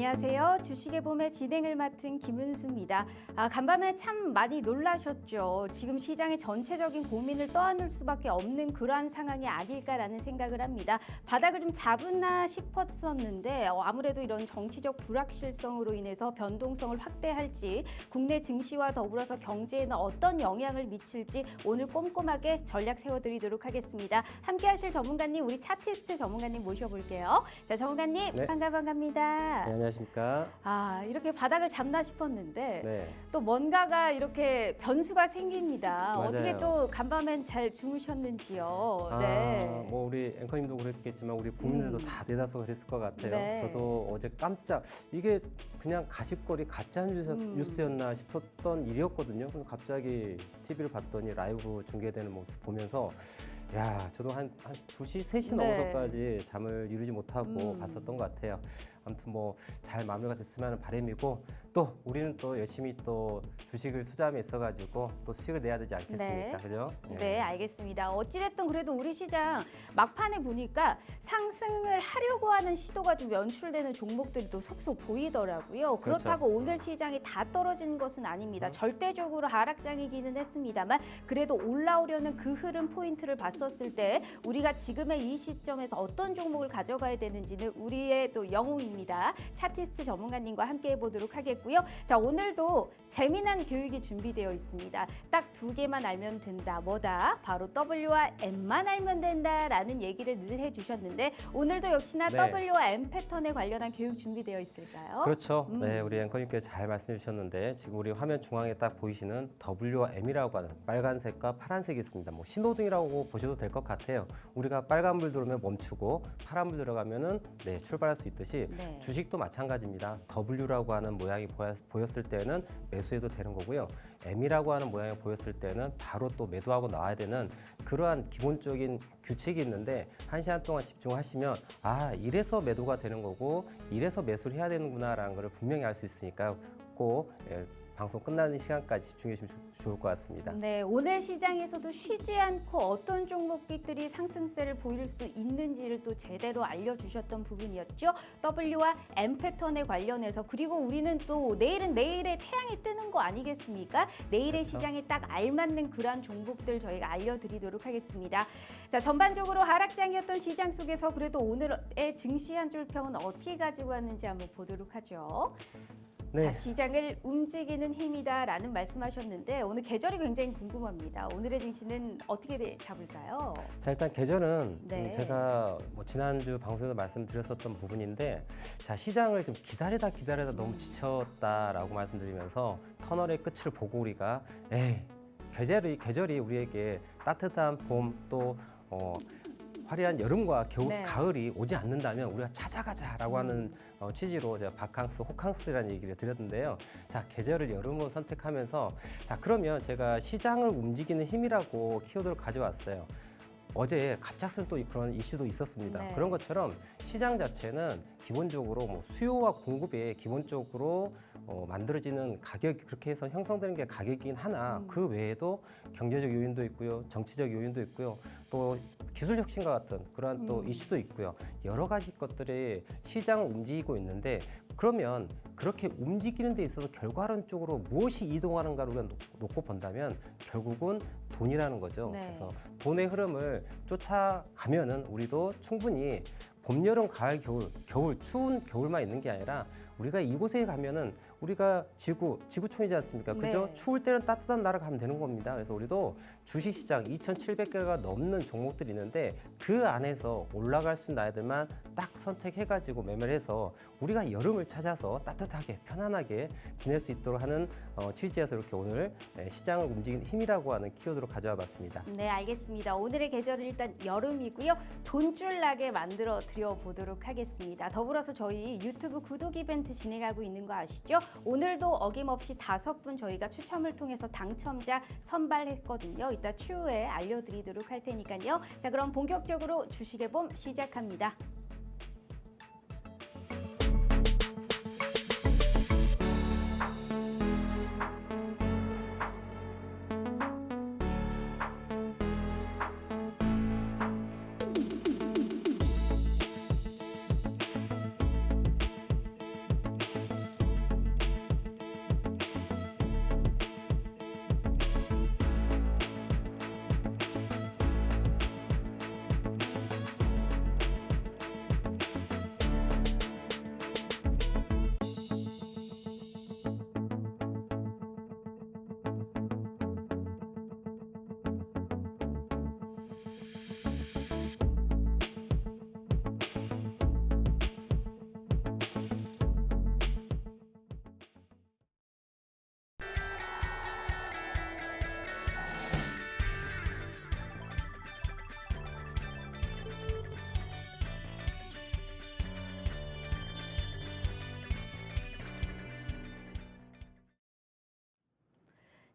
안녕하세요. 주식의 봄의 진행을 맡은 김은수입니다. 간밤에 참 많이 놀라셨죠. 지금 시장의 전체적인 고민을 떠안을 수밖에 없는 그러한 상황이 아닐까라는 생각을 합니다. 바닥을 좀 잡으나 싶었었는데 아무래도 이런 정치적 불확실성으로 인해서 변동성을 확대할지 국내 증시와 더불어서 경제에는 어떤 영향을 미칠지 오늘 꼼꼼하게 전략 세워드리도록 하겠습니다. 함께하실 전문가님, 우리 차티스트 전문가님 모셔볼게요. 자, 전문가님 네. 반갑습니다. 네, 안녕하십니까. 이렇게 바닥을 잡나 싶었는데 네. 또 뭔가가 이렇게 변수가 생깁니다. 맞아요. 어떻게 또 간밤엔 잘 주무셨는지요? 뭐 우리 앵커님도 그랬겠지만 우리 국민들도 다 대다수가 그랬을 것 같아요. 네. 저도 어제 깜짝 이게 그냥 가십거리 가짜 뉴스였나 싶었던 일이었거든요. 그래서 갑자기 TV를 봤더니 라이브 중계되는 모습 보면서 야, 저도 한 2시, 3시 네. 넘어서까지 잠을 이루지 못하고 봤었던 것 같아요. 아무튼 뭐 잘 마무리가 됐으면 하는 바람이고 또 우리는 또 열심히 또 주식을 투자함에 있어가지고 또 수익을 내야 되지 않겠습니까? 네. 그죠? 네, 알겠습니다. 어찌됐든 그래도 우리 시장 막판에 보니까 상승을 하려고 하는 시도가 좀 연출되는 종목들이 또 속속 보이더라고요. 그렇다고 그렇죠. 오늘 시장이 다 떨어지는 것은 아닙니다. 절대적으로 하락장이기는 했습니다만 그래도 올라오려는 그 흐름 포인트를 봤었을 때 우리가 지금의 이 시점에서 어떤 종목을 가져가야 되는지는 우리의 또 영웅입니다. 차티스트 전문가님과 함께 해보도록 하겠고요. 자, 오늘도 재미난 교육이 준비되어 있습니다. 딱 2개만 알면 된다. 뭐다? 바로 W와 M만 알면 된다라는 얘기를 늘 해주셨는데 오늘도 역시나 네. W와 M 패턴에 관련한 교육 준비되어 있을까요? 그렇죠. 네, 우리 앵커님께서 잘 말씀해 주셨는데 지금 우리 화면 중앙에 딱 보이시는 W와 M이라고 하는 빨간색과 파란색이 있습니다. 뭐 신호등이라고 보셔도 될 것 같아요. 우리가 빨간불 들어오면 멈추고 파란불 들어가면은 네, 출발할 수 있듯이 네. 주식도 마찬가지입니다. W라고 하는 모양이 보였을 때는 매수해도 되는 거고요. M이라고 하는 모양이 보였을 때는 바로 또 매도하고 나와야 되는 그러한 기본적인 규칙이 있는데 한 시간 동안 집중하시면 이래서 매도가 되는 거고 이래서 매수를 해야 되는구나라는 걸 분명히 알 수 있으니까 꼭 방송 끝나는 시간까지 집중해 주시면 좋을 것 같습니다. 네, 오늘 시장에서도 쉬지 않고 어떤 종목들이 상승세를 보일 수 있는지를 또 제대로 알려주셨던 부분이었죠. W와 M 패턴에 관련해서 그리고 우리는 또 내일은 내일의 태양이 뜨는 거 아니겠습니까? 내일의 그렇죠. 시장에 딱 알맞는 그러한 종목들 저희가 알려드리도록 하겠습니다. 자, 전반적으로 하락장이었던 시장 속에서 그래도 오늘의 증시 한 줄 평은 어떻게 가지고 왔는지 한번 보도록 하죠. 네. 자, 시장을 움직이는 힘이다라는 말씀하셨는데 오늘 계절이 굉장히 궁금합니다. 오늘의 증시는 어떻게 잡을까요? 자, 일단 계절은 네. 제가 뭐 지난주 방송에서 말씀드렸었던 부분인데 자, 시장을 좀 기다리다 너무 지쳤다라고 말씀드리면서 터널의 끝을 보고 우리가 계절이 우리에게 따뜻한 봄 또 화려한 여름과 겨울, 네. 가을이 오지 않는다면 우리가 찾아가자라고 하는 취지로 제가 바캉스, 호캉스라는 얘기를 드렸는데요. 자, 계절을 여름으로 선택하면서 자, 그러면 제가 시장을 움직이는 힘이라고 키워드를 가져왔어요. 어제 갑작스런 또 그런 이슈도 있었습니다. 네. 그런 것처럼 시장 자체는 기본적으로 뭐 수요와 공급에 기본적으로 만들어지는 가격이 그렇게 해서 형성되는 게 가격이긴 하나 그 외에도 경제적 요인도 있고요, 정치적 요인도 있고요, 또 기술 혁신과 같은 그러한 또 이슈도 있고요. 여러 가지 것들이 시장을 움직이고 있는데 그러면 그렇게 움직이는 데 있어서 결과론적으로 무엇이 이동하는가를 우리가 놓고 본다면 결국은 돈이라는 거죠. 네. 그래서 돈의 흐름을 쫓아가면은 우리도 충분히 봄, 여름, 가을, 겨울, 추운 겨울만 있는 게 아니라 우리가 이곳에 가면은 우리가 지구촌이지 않습니까? 그죠? 네. 추울 때는 따뜻한 나라 가면 되는 겁니다. 그래서 우리도 주식시장 2,700개가 넘는 종목들이 있는데 그 안에서 올라갈 수 있는 아이들만 딱 선택해가지고 매매를 해서 우리가 여름을 찾아서 따뜻하게 편안하게 지낼 수 있도록 하는 취지에서 이렇게 오늘 시장을 움직이는 힘이라고 하는 키워드로 가져와 봤습니다. 네, 알겠습니다. 오늘의 계절은 일단 여름이고요. 돈줄 나게 만들어 드려보도록 하겠습니다. 더불어서 저희 유튜브 구독 이벤트 진행하고 있는 거 아시죠? 오늘도 어김없이 5분 저희가 추첨을 통해서 당첨자 선발했거든요. 이따 추후에 알려드리도록 할 테니까요. 자, 그럼 본격적으로 주식의 봄 시작합니다.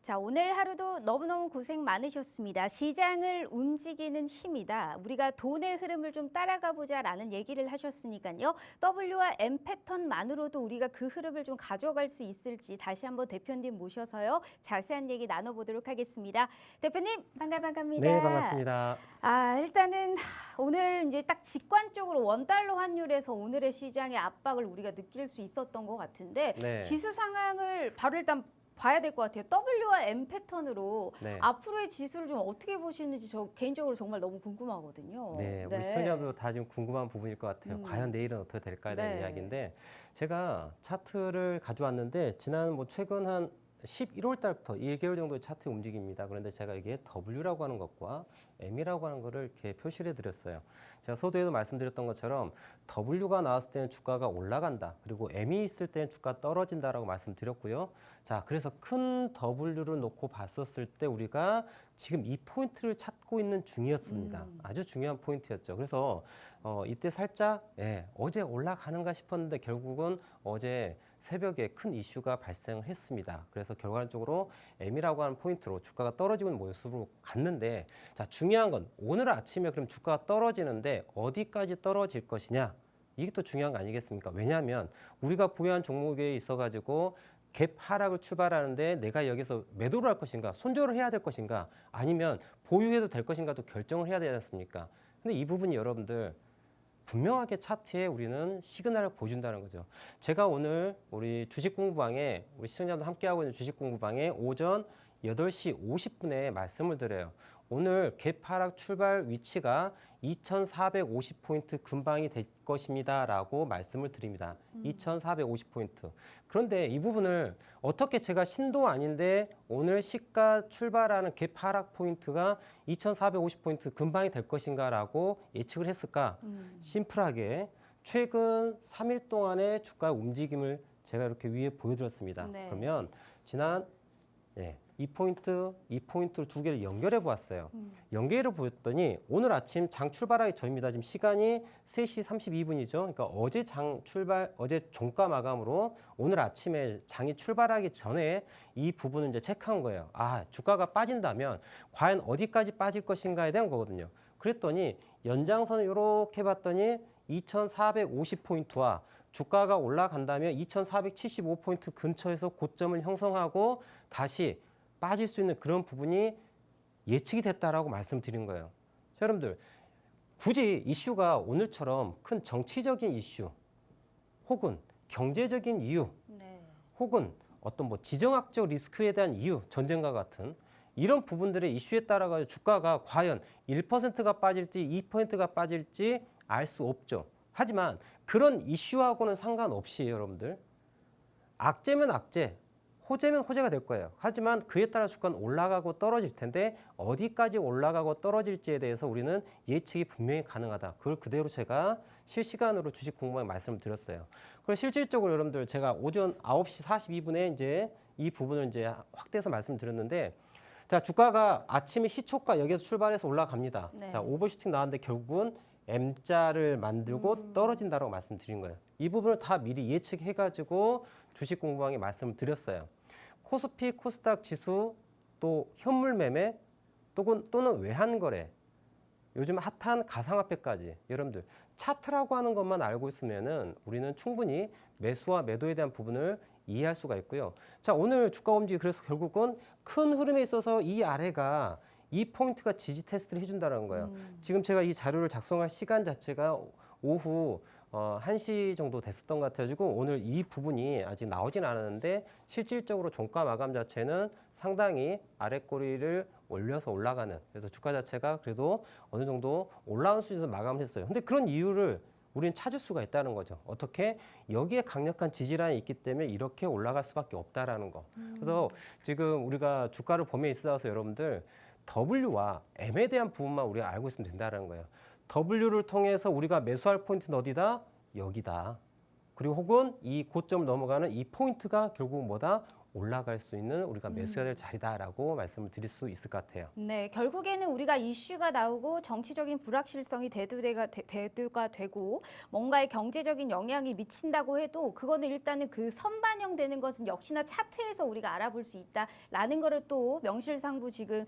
자, 오늘 하루도 너무너무 고생 많으셨습니다. 시장을 움직이는 힘이다. 우리가 돈의 흐름을 좀 따라가 보자라는 얘기를 하셨으니까요. W와 M 패턴만으로도 우리가 그 흐름을 좀 가져갈 수 있을지 다시 한번 대표님 모셔서요. 자세한 얘기 나눠보도록 하겠습니다. 대표님, 반갑습니다. 네, 반갑습니다. 일단은 오늘 이제 딱 직관적으로 원달러 환율에서 오늘의 시장의 압박을 우리가 느낄 수 있었던 것 같은데 네. 지수 상황을 바로 일단 봐야 될 것 같아요. W와 M 패턴으로 네. 앞으로의 지수를 좀 어떻게 보시는지 저 개인적으로 정말 너무 궁금하거든요. 네, 우리 시청자분도 다 지금 궁금한 부분일 것 같아요. 음. 과연 내일은 어떻게 될까에 대한 네. 이야기인데 제가 차트를 가져왔는데 지난 최근 한 11월 달부터 1개월 정도의 차트 움직입니다. 그런데 제가 이게 W라고 하는 것과 M이라고 하는 거를 이렇게 표시를 해드렸어요. 제가 서두에도 말씀드렸던 것처럼 W가 나왔을 때는 주가가 올라간다. 그리고 M이 있을 때는 주가 떨어진다라고 말씀드렸고요. 자, 그래서 큰 W를 놓고 봤었을 때 우리가 지금 이 포인트를 찾고 있는 중이었습니다. 아주 중요한 포인트였죠. 그래서 이때 살짝 어제 올라가는가 싶었는데 결국은 어제 새벽에 큰 이슈가 발생을 했습니다. 그래서 결과적으로 M이라고 하는 포인트로 주가가 떨어지고 있는 모습으로 갔는데 자, 중요한 건 오늘 아침에 그럼 주가가 떨어지는데 어디까지 떨어질 것이냐? 이게 또 중요한 거 아니겠습니까? 왜냐하면 우리가 보유한 종목에 있어가지고 갭 하락을 출발하는데 내가 여기서 매도를 할 것인가, 손절을 해야 될 것인가, 아니면 보유해도 될 것인가도 결정을 해야 되지 않습니까? 근데 이 부분이 여러분들 분명하게 차트에 우리는 시그널을 보여준다는 거죠. 제가 오늘 우리 주식공부방에 우리 시청자들 함께하고 있는 주식공부방에 오전 8시 50분에 말씀을 드려요. 오늘 갭 하락 출발 위치가 2450포인트 근방이 될 것입니다 라고 말씀을 드립니다. 2450포인트. 그런데 이 부분을 어떻게 제가 신도 아닌데 오늘 시가 출발하는 갭 하락 포인트가 2450포인트 근방이 될 것인가 라고 예측을 했을까? 심플하게 최근 3일 동안의 주가 움직임을 제가 이렇게 위에 보여드렸습니다. 네. 그러면 지난 이 포인트를 두 개를 연결해 보았어요. 연결해 보였더니 오늘 아침 장 출발하기 전입니다. 지금 시간이 3시 32분이죠. 그러니까 어제 어제 종가 마감으로 오늘 아침에 장이 출발하기 전에 이 부분을 이제 체크한 거예요. 주가가 빠진다면 과연 어디까지 빠질 것인가에 대한 거거든요. 그랬더니 연장선을 이렇게 봤더니 2450포인트와 주가가 올라간다면 2475포인트 근처에서 고점을 형성하고 다시 빠질 수 있는 그런 부분이 예측이 됐다라고 말씀드린 거예요. 자, 여러분들 굳이 이슈가 오늘처럼 큰 정치적인 이슈 혹은 경제적인 이유 혹은 어떤 지정학적 리스크에 대한 이유, 전쟁과 같은 이런 부분들의 이슈에 따라 주가가 과연 1%가 빠질지 2%가 빠질지 알 수 없죠. 하지만 그런 이슈하고는 상관없이 여러분들 악재면 악재, 호재면 호재가 될 거예요. 하지만 그에 따라 주가는 올라가고 떨어질 텐데 어디까지 올라가고 떨어질지에 대해서 우리는 예측이 분명히 가능하다. 그걸 그대로 제가 실시간으로 주식 공부에 말씀을 드렸어요. 그리고 실질적으로 여러분들 제가 오전 9시 42분에 이제 이 부분을 이제 확대해서 말씀드렸는데 자, 주가가 아침에 시초가 여기서 출발해서 올라갑니다. 네. 자, 오버슈팅 나왔는데 결국은 M자를 만들고 떨어진다라고 말씀드린 거예요. 이 부분을 다 미리 예측해가지고 주식 공부방에 말씀을 드렸어요. 코스피, 코스닥 지수, 또 현물 매매, 또는 외환거래, 요즘 핫한 가상화폐까지 여러분들 차트라고 하는 것만 알고 있으면은 우리는 충분히 매수와 매도에 대한 부분을 이해할 수가 있고요. 자, 오늘 주가 움직이 그래서 결국은 큰 흐름에 있어서 이 아래가 이 포인트가 지지 테스트를 해준다는 거예요. 지금 제가 이 자료를 작성할 시간 자체가 오후 1시 정도 됐었던 것 같아가지고 오늘 이 부분이 아직 나오진 않았는데 실질적으로 종가 마감 자체는 상당히 아랫꼬리를 올려서 올라가는, 그래서 주가 자체가 그래도 어느 정도 올라온 수준에서 마감을 했어요. 근데 그런 이유를 우리는 찾을 수가 있다는 거죠. 어떻게? 여기에 강력한 지지라인이 있기 때문에 이렇게 올라갈 수밖에 없다라는 거. 그래서 지금 우리가 주가를 봄에 있어서 여러분들 W와 M에 대한 부분만 우리가 알고 있으면 된다는 거예요. W를 통해서 우리가 매수할 포인트는 어디다? 여기다. 그리고 혹은 이 고점을 넘어가는 이 포인트가 결국 뭐다? 올라갈 수 있는 우리가 매수해야 될 자리다라고 말씀을 드릴 수 있을 것 같아요. 네, 결국에는 우리가 이슈가 나오고 정치적인 불확실성이 대두가 되고 뭔가의 경제적인 영향이 미친다고 해도 그거는 일단은 그 선반영되는 것은 역시나 차트에서 우리가 알아볼 수 있다라는 거를 또 명실상부 지금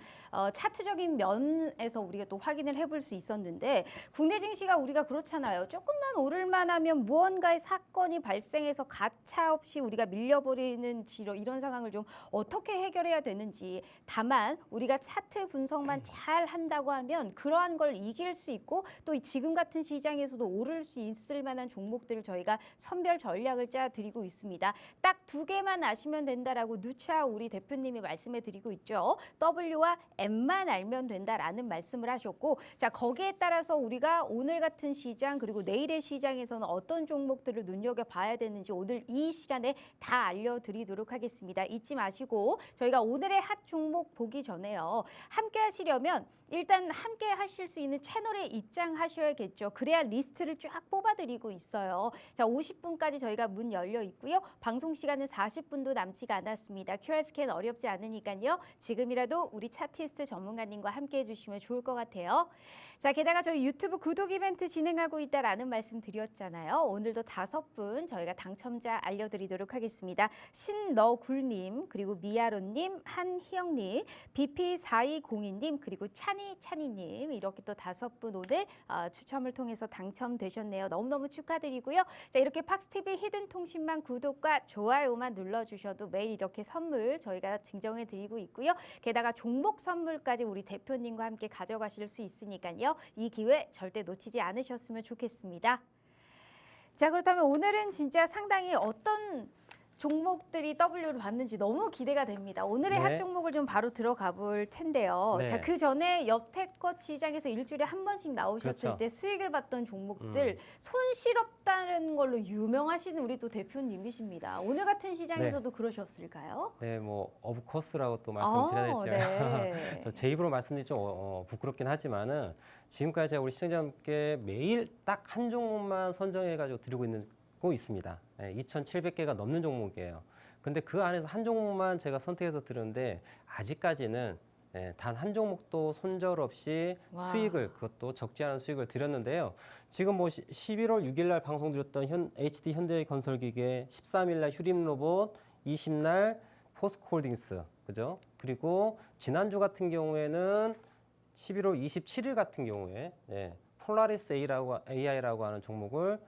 차트적인 면에서 우리가 또 확인을 해볼 수 있었는데 국내 증시가 우리가 그렇잖아요. 조금만 오를만 하면 무언가의 사건이 발생해서 가차없이 우리가 밀려버리는 이런 상황을 좀 어떻게 해결해야 되는지 다만 우리가 차트 분석만 잘 한다고 하면 그러한 걸 이길 수 있고 또 지금 같은 시장에서도 오를 수 있을 만한 종목들을 저희가 선별 전략을 짜 드리고 있습니다. 딱 두 개만 아시면 된다라고 누차 우리 대표님이 말씀해 드리고 있죠. W와 M만 알면 된다라는 말씀을 하셨고 자 거기에 따라서 우리가 오늘 같은 시장 그리고 내일의 시장에서는 어떤 종목들을 눈여겨봐야 되는지 오늘 이 시간에 다 알려드리도록 하겠습니다. 잊지 마시고 저희가 오늘의 핫 종목 보기 전에요. 함께 하시려면 일단 함께 하실 수 있는 채널에 입장하셔야겠죠. 그래야 리스트를 쫙 뽑아드리고 있어요. 자, 50분까지 저희가 문 열려 있고요. 방송 시간은 40분도 남지가 않았습니다. QR 스캔 어렵지 않으니까요. 지금이라도 우리 차티스트 전문가님과 함께 해주시면 좋을 것 같아요. 자, 게다가 저희 유튜브 구독 이벤트 진행하고 있다라는 말씀 드렸잖아요. 오늘도 5분 저희가 당첨자 알려드리도록 하겠습니다. 신너굴님, 그리고 미아로님, 한희영님, BP4202님, 그리고 찬이님 이렇게 또 5분 오늘 추첨을 통해서 당첨되셨네요. 너무너무 축하드리고요. 자, 이렇게 팍스TV 히든통신망 구독과 좋아요만 눌러주셔도 매일 이렇게 선물 저희가 증정해드리고 있고요. 게다가 종목 선물까지 우리 대표님과 함께 가져가실 수 있으니까요. 이 기회 절대 놓치지 않으셨으면 좋겠습니다. 자, 그렇다면 오늘은 진짜 상당히 어떤 종목들이 W를 받는지 너무 기대가 됩니다. 오늘의 핫 종목을 좀 바로 들어가 볼 텐데요. 네. 자, 그 전에 여태껏 시장에서 일주일에 한 번씩 나오셨을 그렇죠. 때 수익을 봤던 종목들 손실없다는 걸로 유명하신 우리 또 대표님이십니다. 오늘 같은 시장에서도 그러셨을까요? 네, 뭐 오브 코스라고 또 말씀드려야 되지만 네. 제 입으로 말씀드리기 좀 부끄럽긴 하지만은 지금까지 제가 우리 시청자분께 매일 딱 한 종목만 선정해가지고 드리고 있습니다. 2,700개가 넘는 종목이에요. 근데 그 안에서 한 종목만 제가 선택해서 드렸는데 아직까지는 단 한 종목도 손절 없이 와. 수익을 그것도 적지 않은 수익을 드렸는데요. 지금 뭐 11월 6일 날 방송드렸던 HD 현대건설기계, 13일 날 휴림로봇, 20날 포스코홀딩스, 그죠? 그리고 지난주 같은 경우에는 11월 27일 같은 경우에 폴라리스 AI라고 하는 종목을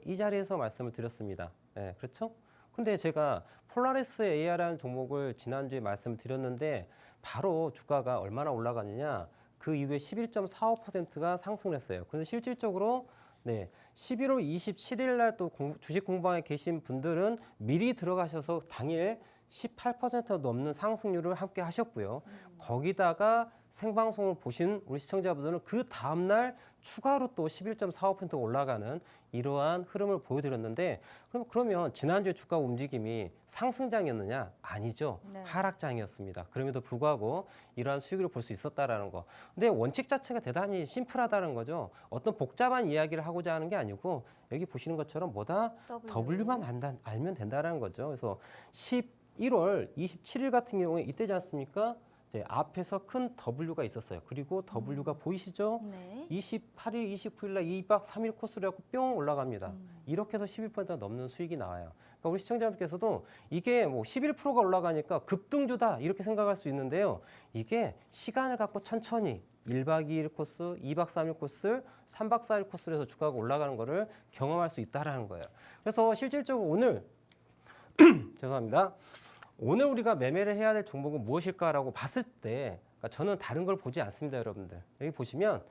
이 자리에서 말씀을 드렸습니다. 그렇죠? 근데 제가 폴라리스 AI라는 종목을 지난주에 말씀을 드렸는데 바로 주가가 얼마나 올라갔느냐? 그 이후에 11.45%가 상승을 했어요. 그래서 실질적으로 11월 27일 날 또 주식 공방에 계신 분들은 미리 들어가셔서 당일 18% 넘는 상승률을 함께 하셨고요. 거기다가 생방송을 보신 우리 시청자분들은 그 다음날 추가로 또 11.45% 올라가는 이러한 흐름을 보여드렸는데 그러면 지난주에 주가 움직임이 상승장이었느냐? 아니죠. 네. 하락장이었습니다. 그럼에도 불구하고 이러한 수익을 볼 수 있었다라는 거. 근데 원칙 자체가 대단히 심플하다는 거죠. 어떤 복잡한 이야기를 하고자 하는 게 아니고 여기 보시는 것처럼 뭐다? W만 알면 된다는 거죠. 그래서 11월 27일 같은 경우에 이때지 않습니까? 앞에서 큰 W가 있었어요. 그리고 W가 보이시죠? 네. 28일, 29일 날 2박 3일 코스로 해서 뿅 올라갑니다. 이렇게 해서 11%가 넘는 수익이 나와요. 그러니까 우리 시청자분께서도 이게 뭐 11%가 올라가니까 급등주다 이렇게 생각할 수 있는데요. 이게 시간을 갖고 천천히 1박 2일 코스, 2박 3일 코스, 3박 4일 코스로 해서 주가가 올라가는 거를 경험할 수 있다는 거예요. 그래서 실질적으로 오늘 죄송합니다. 오늘 우리가 매매를 해야 될 종목은 무엇일까라고 봤을 때 그러니까 저는 다른 걸 보지 않습니다, 여러분들. 여기 보시면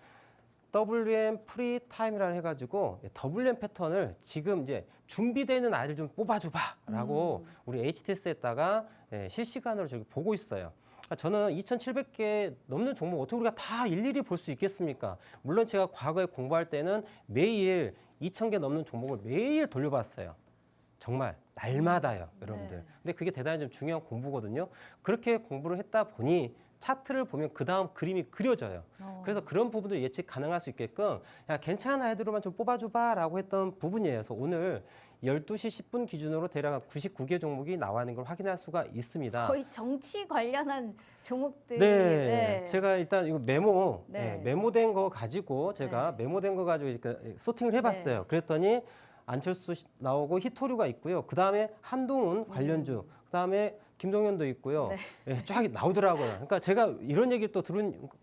WM 프리 타임이라 해가지고 WM 패턴을 지금 이제 준비되는 아이들 좀 뽑아줘봐라고 우리 HTS에다가 실시간으로 저기 보고 있어요. 그러니까 저는 2,700개 넘는 종목 어떻게 우리가 다 일일이 볼 수 있겠습니까? 물론 제가 과거에 공부할 때는 매일 2,000개 넘는 종목을 매일 돌려봤어요. 정말 날마다요, 여러분들. 네. 근데 그게 대단히 좀 중요한 공부거든요. 그렇게 공부를 했다 보니 차트를 보면 그 다음 그림이 그려져요. 그래서 그런 부분들 예측 가능할 수 있게끔 야, 괜찮은 아이들로만 좀 뽑아줘봐라고 했던 부분이에요. 그래서 오늘 12시 10분 기준으로 대략 99개 종목이 나와 있는 걸 확인할 수가 있습니다. 거의 정치 관련한 종목들이 네, 제가 일단 이거 메모, 네. 메모된 거 가지고 제가 메모된 거 가지고 이렇게 소팅을 해봤어요. 그랬더니 안철수 나오고 히토류가 있고요. 그 다음에 한동훈 관련주, 그 다음에 김동연도 있고요. 쫙 나오더라고요. 그러니까 제가 이런 얘기를 또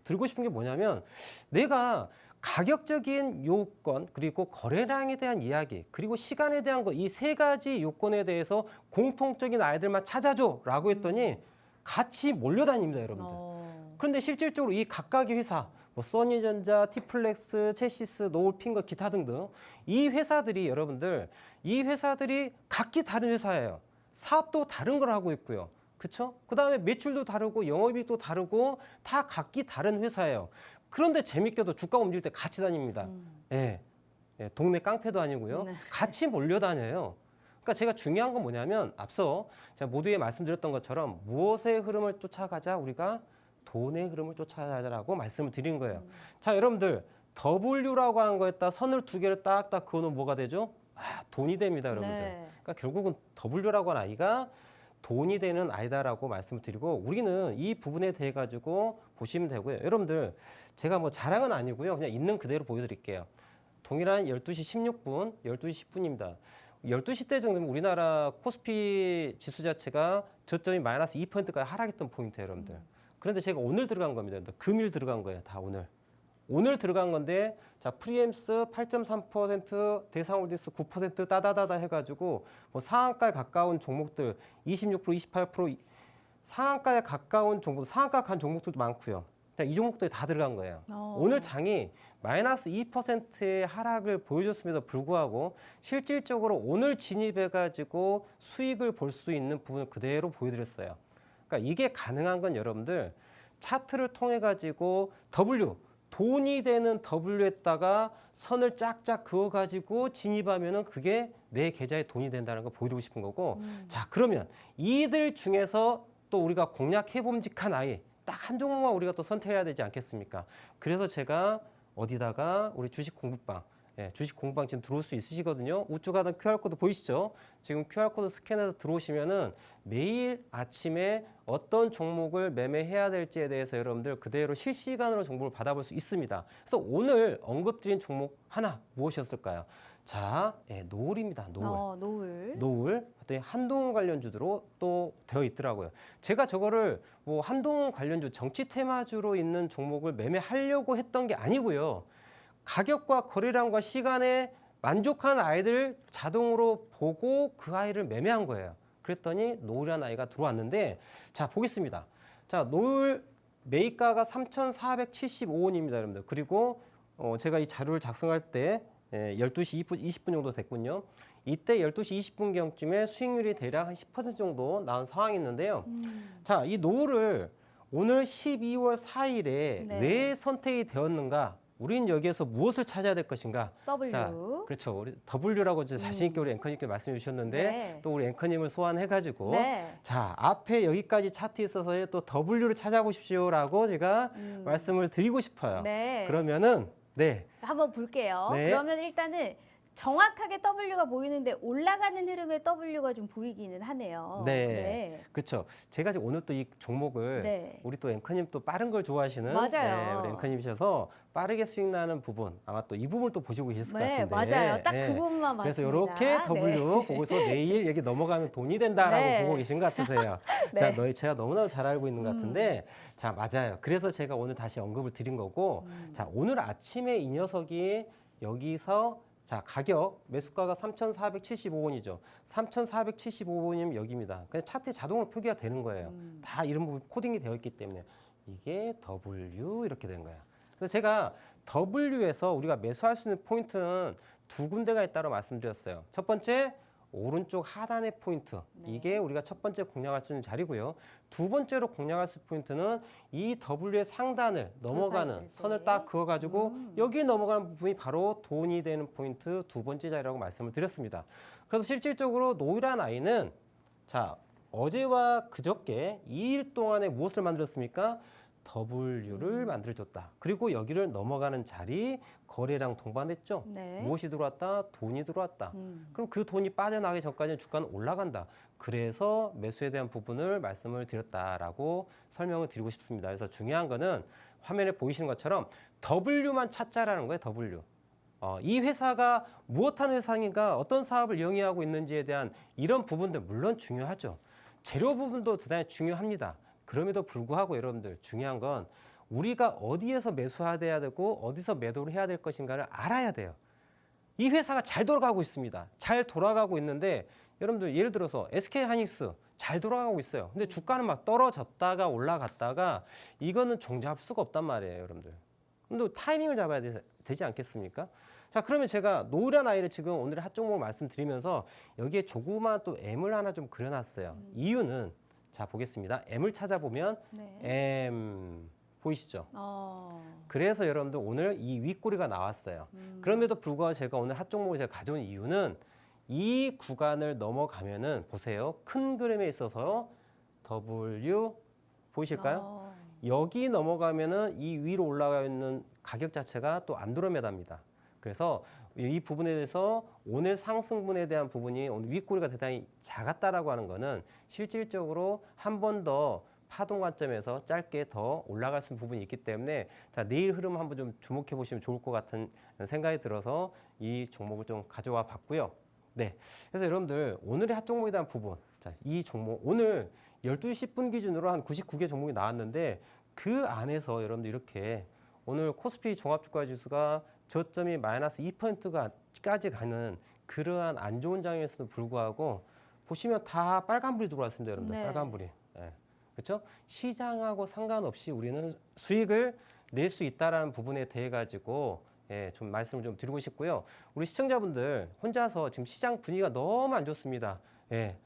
들고 싶은 게 뭐냐면 내가 가격적인 요건 그리고 거래량에 대한 이야기 그리고 시간에 대한 거 이 세 가지 요건에 대해서 공통적인 아이들만 찾아줘라고 했더니 같이 몰려다닙니다, 여러분들. 그런데 실질적으로 이 각각의 회사 뭐 써니전자, 티플렉스, 체시스, 노을핑거 기타 등등 이 회사들이 여러분들 이 회사들이 각기 다른 회사예요. 사업도 다른 걸 하고 있고요. 그렇죠? 그다음에 매출도 다르고 영업이익도 다르고 다 각기 다른 회사예요. 그런데 재밌게도 주가 움직일 때 같이 다닙니다. 예. 동네 깡패도 아니고요. 같이 몰려다녀요. 그러니까 제가 중요한 건 뭐냐면 앞서 제가 모두에 말씀드렸던 것처럼 무엇의 흐름을 쫓아가자 우리가 돈의 흐름을 쫓아가자라고 말씀을 드린 거예요. 자, 여러분들 W라고 하는 거에다 선을 두 개를 딱딱 그어놓으면 뭐가 되죠? 돈이 됩니다, 여러분들. 그러니까 결국은 W라고 하는 아이가 돈이 되는 아이다라고 말씀을 드리고 우리는 이 부분에 대해 가지고 보시면 되고요. 여러분들 제가 뭐 자랑은 아니고요. 그냥 있는 그대로 보여드릴게요. 동일한 12시 16분, 12시 10분입니다. 12시 때 정도면 우리나라 코스피 지수 자체가 저점이 마이너스 2%까지 하락했던 포인트예요, 여러분들. 그런데 제가 오늘 들어간 겁니다. 여러분들. 금일 들어간 거예요, 다 오늘. 오늘 들어간 건데 자 프리엠스 8.3%, 대상홀딩스 9% 따다다다 해가지고 뭐 상한가에 가까운 종목들 26%, 28% 상한가에 가까운 종목, 상한가 간 종목들도 많고요. 이 종목들이 다 들어간 거예요. 오늘 장이 마이너스 2%의 하락을 보여줬음에도 불구하고 실질적으로 오늘 진입해가지고 수익을 볼 수 있는 부분을 그대로 보여드렸어요. 그러니까 이게 가능한 건 여러분들 차트를 통해 가지고 돈이 되는 W에다가 선을 짝짝 그어가지고 진입하면은 그게 내 계좌에 돈이 된다는 걸 보여드리고 싶은 거고. 자, 그러면 이들 중에서 또 우리가 공략해 봄직한 아이 딱 한 종목만 우리가 또 선택해야 되지 않겠습니까? 그래서 제가 어디다가 우리 주식 공부방, 주식 공부방 지금 들어올 수 있으시거든요. 우측 하단 QR코드 보이시죠? 지금 QR코드 스캔해서 들어오시면은 매일 아침에 어떤 종목을 매매해야 될지에 대해서 여러분들 그대로 실시간으로 정보를 받아볼 수 있습니다. 그래서 오늘 언급드린 종목 하나 무엇이었을까요? 자, 노을입니다. 노을. 노을. 한동훈 관련주로 또 되어 있더라고요. 제가 저거를 뭐 한동훈 관련주 정치 테마주로 있는 종목을 매매하려고 했던 게 아니고요. 가격과 거래량과 시간에 만족한 아이들 자동으로 보고 그 아이를 매매한 거예요. 그랬더니 노을이라는 아이가 들어왔는데 자 보겠습니다. 자 노을 매입가가 3,475원입니다, 여러분들. 그리고 제가 이 자료를 작성할 때 12시 20분 정도 됐군요. 이때 12시 20분경쯤에 수익률이 대략 한 10% 정도 나온 상황이 있는데요. 자, 이 노을을 오늘 12월 4일에 왜 선택이 되었는가? 우린 여기에서 무엇을 찾아야 될 것인가? W. 자, 그렇죠. 우리 W라고 자신 있게 우리 앵커님께 말씀해 주셨는데 또 우리 앵커님을 소환해가지고 자 앞에 여기까지 차트 있어서 또 W를 찾아보십시오라고 제가 말씀을 드리고 싶어요. 그러면은 한번 볼게요. 그러면 일단은 정확하게 W가 보이는데 올라가는 흐름의 W가 좀 보이기는 하네요. 그렇죠. 제가 지금 오늘 또 이 종목을 우리 또 앵커님 또 빠른 걸 좋아하시는 맞아요. 우리 앵커님이셔서 빠르게 수익 나는 부분 아마 또 이 부분을 또 보시고 계실 것 같은데. 맞아요. 딱 그 부분만 맞습니다. 그래서 이렇게 W 보고서 내일 여기 넘어가면 돈이 된다라고 보고 계신 것 같으세요. 자, 제가 너무나도 잘 알고 있는 것 같은데 자, 맞아요. 그래서 제가 오늘 다시 언급을 드린 거고 자, 오늘 아침에 이 녀석이 여기서 자, 가격 매수가가 3,475원이죠. 3,475원이면 여기입니다. 그냥 차트에 자동으로 표기가 되는 거예요. 다 이런 부분 코딩이 되어 있기 때문에 이게 W 이렇게 된 거예요. 그래서 제가 W에서 우리가 매수할 수 있는 포인트는 두 군데가 있다고 말씀드렸어요. 첫 번째 오른쪽 하단의 포인트. 이게 우리가 첫 번째 공략할 수 있는 자리고요. 두 번째로 공략할 수 있는 포인트는 이 W의 상단을 넘어가는 선을 딱 그어가지고 여기 넘어가는 부분이 바로 돈이 되는 포인트 두 번째 자리라고 말씀을 드렸습니다. 그래서 실질적으로 노이란 아이는 자 어제와 그저께 2일 동안에 무엇을 만들었습니까? W를 만들어줬다. 그리고 여기를 넘어가는 자리 거래량 동반했죠. 네. 무엇이 들어왔다? 돈이 들어왔다. 그럼 그 돈이 빠져나가기 전까지는 주가는 올라간다. 그래서 매수에 대한 부분을 말씀을 드렸다라고 설명을 드리고 싶습니다. 그래서 중요한 거는 화면에 보이시는 것처럼 W만 찾자라는 거예요. W. 이 회사가 무엇하는 회사인가, 어떤 사업을 영위하고 있는지에 대한 이런 부분들 물론 중요하죠. 재료 부분도 대단히 중요합니다. 그럼에도 불구하고 여러분들 중요한 건 우리가 어디에서 매수해야 되고 어디서 매도를 해야 될 것인가를 알아야 돼요. 이 회사가 잘 돌아가고 있습니다. 잘 돌아가고 있는데 여러분들 예를 들어서 SK하이닉스 잘 돌아가고 있어요. 근데 주가는 막 떨어졌다가 올라갔다가 이거는 종잡을 수가 없단 말이에요, 여러분들. 근데 타이밍을 잡아야 되지 않겠습니까? 자, 그러면 제가 노란 아이를 지금 오늘의 핫종목을 말씀드리면서 여기에 조그마한 또 M을 하나 좀 그려놨어요. 이유는 자, 보겠습니다. M을 찾아보면 네. M 보이시죠? 그래서 여러분들 오늘 이 윗꼬리가 나왔어요. 그럼에도 불구하고 제가 오늘 핫종목을 제가 가져온 이유는 이 구간을 넘어가면은 보세요. 큰 그림에 있어서 W 보이실까요? 여기 넘어가면은 이 위로 올라가 있는 가격 자체가 또 안드로메다입니다. 그래서 이 부분에 대해서 오늘 상승분에 대한 부분이 오늘 윗꼬리가 대단히 작았다라고 하는 거는 실질적으로 한 번 더 파동 관점에서 짧게 더 올라갈 수 있는 부분이 있기 때문에 자, 내일 흐름 한번 좀 주목해 보시면 좋을 것 같은 생각이 들어서 이 종목을 좀 가져와 봤고요. 네. 그래서 여러분들 오늘의 핫종목에 대한 부분. 자, 이 종목 오늘 12시 10분 기준으로 한 99개 종목이 나왔는데 그 안에서 여러분들 이렇게 오늘 코스피 종합주가 지수가 저점이 마이너스 2%까지 가는 그러한 안 좋은 장에서도 불구하고 보시면 다 빨간불이 들어왔습니다, 여러분들. 네. 빨간불이. 네. 그렇죠? 시장하고 상관없이 우리는 수익을 낼 수 있다라는 부분에 대해 가지고 예, 좀 말씀을 좀 드리고 싶고요. 우리 시청자분들 혼자서 지금 시장 분위기가 너무 안 좋습니다. 예.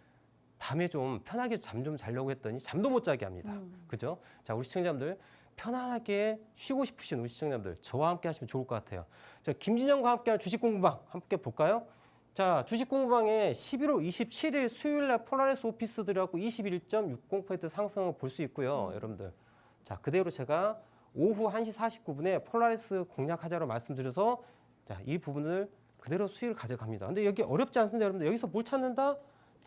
밤에 좀 편하게 잠 좀 자려고 했더니 잠도 못 자게 합니다. 그죠? 자, 우리 시청자분들 편안하게 쉬고 싶으신 우리 시청자분들 저와 함께 하시면 좋을 것 같아요. 자, 김진영과 함께하는 주식 공부방 함께 볼까요? 자, 주식 공부방에 11월 27일 수요일 날 폴라리스 오피스 들어가고 21.60% 상승을 볼 수 있고요, 여러분들. 자, 그대로 제가 오후 1시 49분에 폴라리스 공략하자로 말씀드려서 자, 이 부분을 그대로 수익을 가져갑니다. 근데 여기 어렵지 않습니다, 여러분들. 여기서 뭘 찾는다?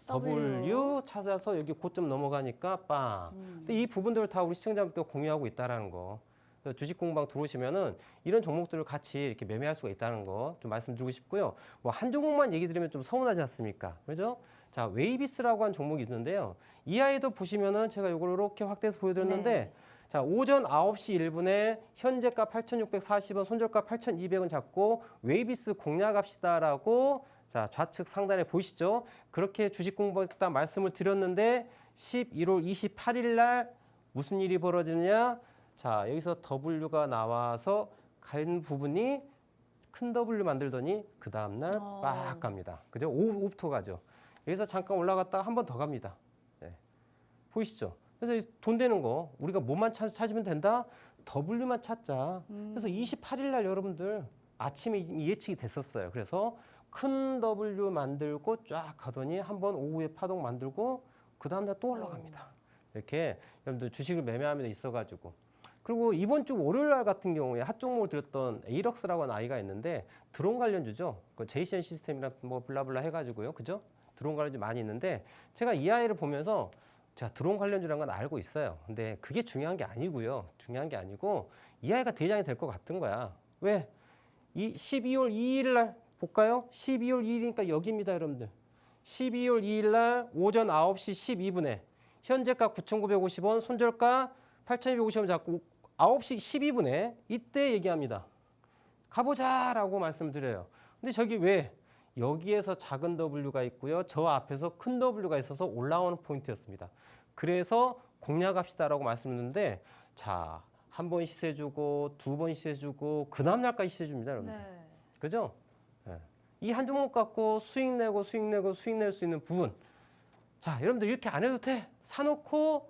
W 찾아서 여기 고점 넘어가니까 빵. 근데 이 부분들을 다 우리 시청자분께 공유하고 있다라는 거. 그래서 주식 공방 들어오시면은 이런 종목들을 같이 이렇게 매매할 수가 있다는 거 좀 말씀드리고 싶고요. 뭐 한 종목만 얘기 드리면 좀 서운하지 않습니까? 그죠? 자, 웨이비스라고 한 종목이 있는데요. 이 아이도 보시면은 제가 이걸 이렇게 확대해서 보여드렸는데 네. 자, 오전 9시 1분에 현재가 8,640원, 손절가 8,200원 잡고 웨이비스 공략합시다라고 자, 좌측 상단에 보이시죠? 그렇게 주식 공부했다 말씀을 드렸는데 11월 28일 날 무슨 일이 벌어지느냐? 자, 여기서 W가 나와서 간 부분이 큰 W 만들더니 그 다음 날 빡 갑니다. 그죠? 오후부터 가죠. 여기서 잠깐 올라갔다가 한 번 더 갑니다. 네. 보이시죠? 그래서 돈 되는 거 우리가 뭐만 찾으면 된다? W만 찾자. 그래서 28일 날 여러분들 아침에 이미 예측이 됐었어요. 그래서 큰 W 만들고 쫙 가더니 한번 오후에 파동 만들고 그 다음 날 또 올라갑니다. 이렇게 여러분들 주식을 매매하면서 있어가지고 그리고 이번 주 월요일 날 같은 경우에 핫종목을 들었던 에이럭스라고 하는 아이가 있는데 드론 관련주죠. 그 제이션 시스템이랑 뭐 블라블라 해가지고요. 그죠? 드론 관련주 많이 있는데 제가 이 아이를 보면서 제가 드론 관련주라는 건 알고 있어요. 근데 그게 중요한 게 아니고요. 중요한 게 아니고 이 아이가 대장이 될 것 같은 거야. 왜? 이 12월 2일 날 볼까요? 12월 2일이니까 여기입니다, 여러분들. 12월 2일 날 오전 9시 12분에 현재가 9,950원, 손절가 8,250원 잡고 9시 12분에 이때 얘기합니다. 가보자라고 말씀드려요. 근데 저기 왜? 여기에서 작은 W가 있고요. 저 앞에서 큰 W가 있어서 올라오는 포인트였습니다. 그래서 공략합시다라고 말씀드렸는데 자, 한 번 시세 주고 두 번 시세 주고 그 다음 날까지 시세 줍니다, 여러분. 네. 그죠? 네. 이 한 종목 갖고 수익 내고 수익 내고 수익 낼 수 있는 부분. 자, 여러분들 이렇게 안 해도 돼. 사놓고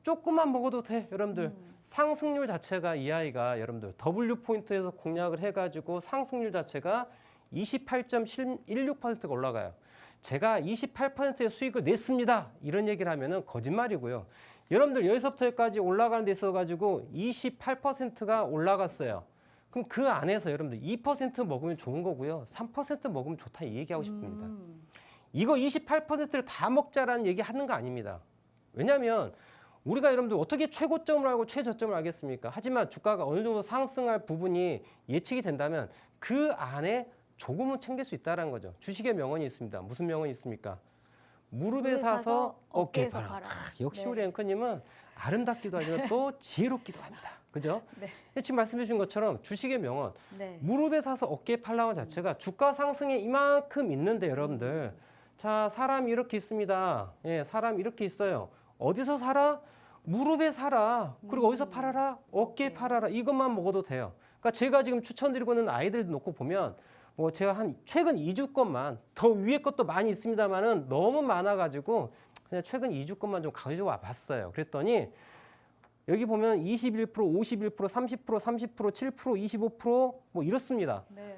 조금만 먹어도 돼, 여러분들. 상승률 자체가 이 아이가 여러분들 W 포인트에서 공략을 해가지고 상승률 자체가 28.16%가 올라가요. 제가 28%의 수익을 냈습니다. 이런 얘기를 하면은 거짓말이고요. 여러분들 여기서부터 여기까지 올라가는 데 있어가지고 28%가 올라갔어요. 그럼 그 안에서 여러분들 2% 먹으면 좋은 거고요. 3% 먹으면 좋다 이 얘기하고 싶습니다. 이거 28%를 다 먹자라는 얘기 하는 거 아닙니다. 왜냐하면 우리가 여러분들 어떻게 최고점을 알고 최저점을 알겠습니까? 하지만 주가가 어느 정도 상승할 부분이 예측이 된다면 그 안에 조금은 챙길 수 있다는 거죠. 주식의 명언이 있습니다. 무슨 명언이 있습니까? 무릎에 사서 어깨에 팔아. 역시 네. 우리 앵커님은 아름답기도 하지만 또 지혜롭기도 합니다. 그죠? 네. 지금 말씀해 주신 것처럼 주식의 명언, 네. 무릎에 사서 어깨에 팔라는 자체가 주가 상승에 이만큼 있는데 여러분들, 자, 사람이 이렇게 있습니다. 예, 사람이 이렇게 있어요. 어디서 살아? 무릎에 살아. 그리고 어디서 팔아라? 어깨에 팔아라. 이것만 먹어도 돼요. 그러니까 제가 지금 추천드리고 있는 아이들 놓고 보면 뭐 제가 한 최근 2주 것만, 더 위에 것도 많이 있습니다만은 너무 많아가지고 그냥 최근 2주 것만 좀 가져와 봤어요. 그랬더니 여기 보면 21%, 51%, 30%, 30%, 7%, 25%뭐 이렇습니다. 네.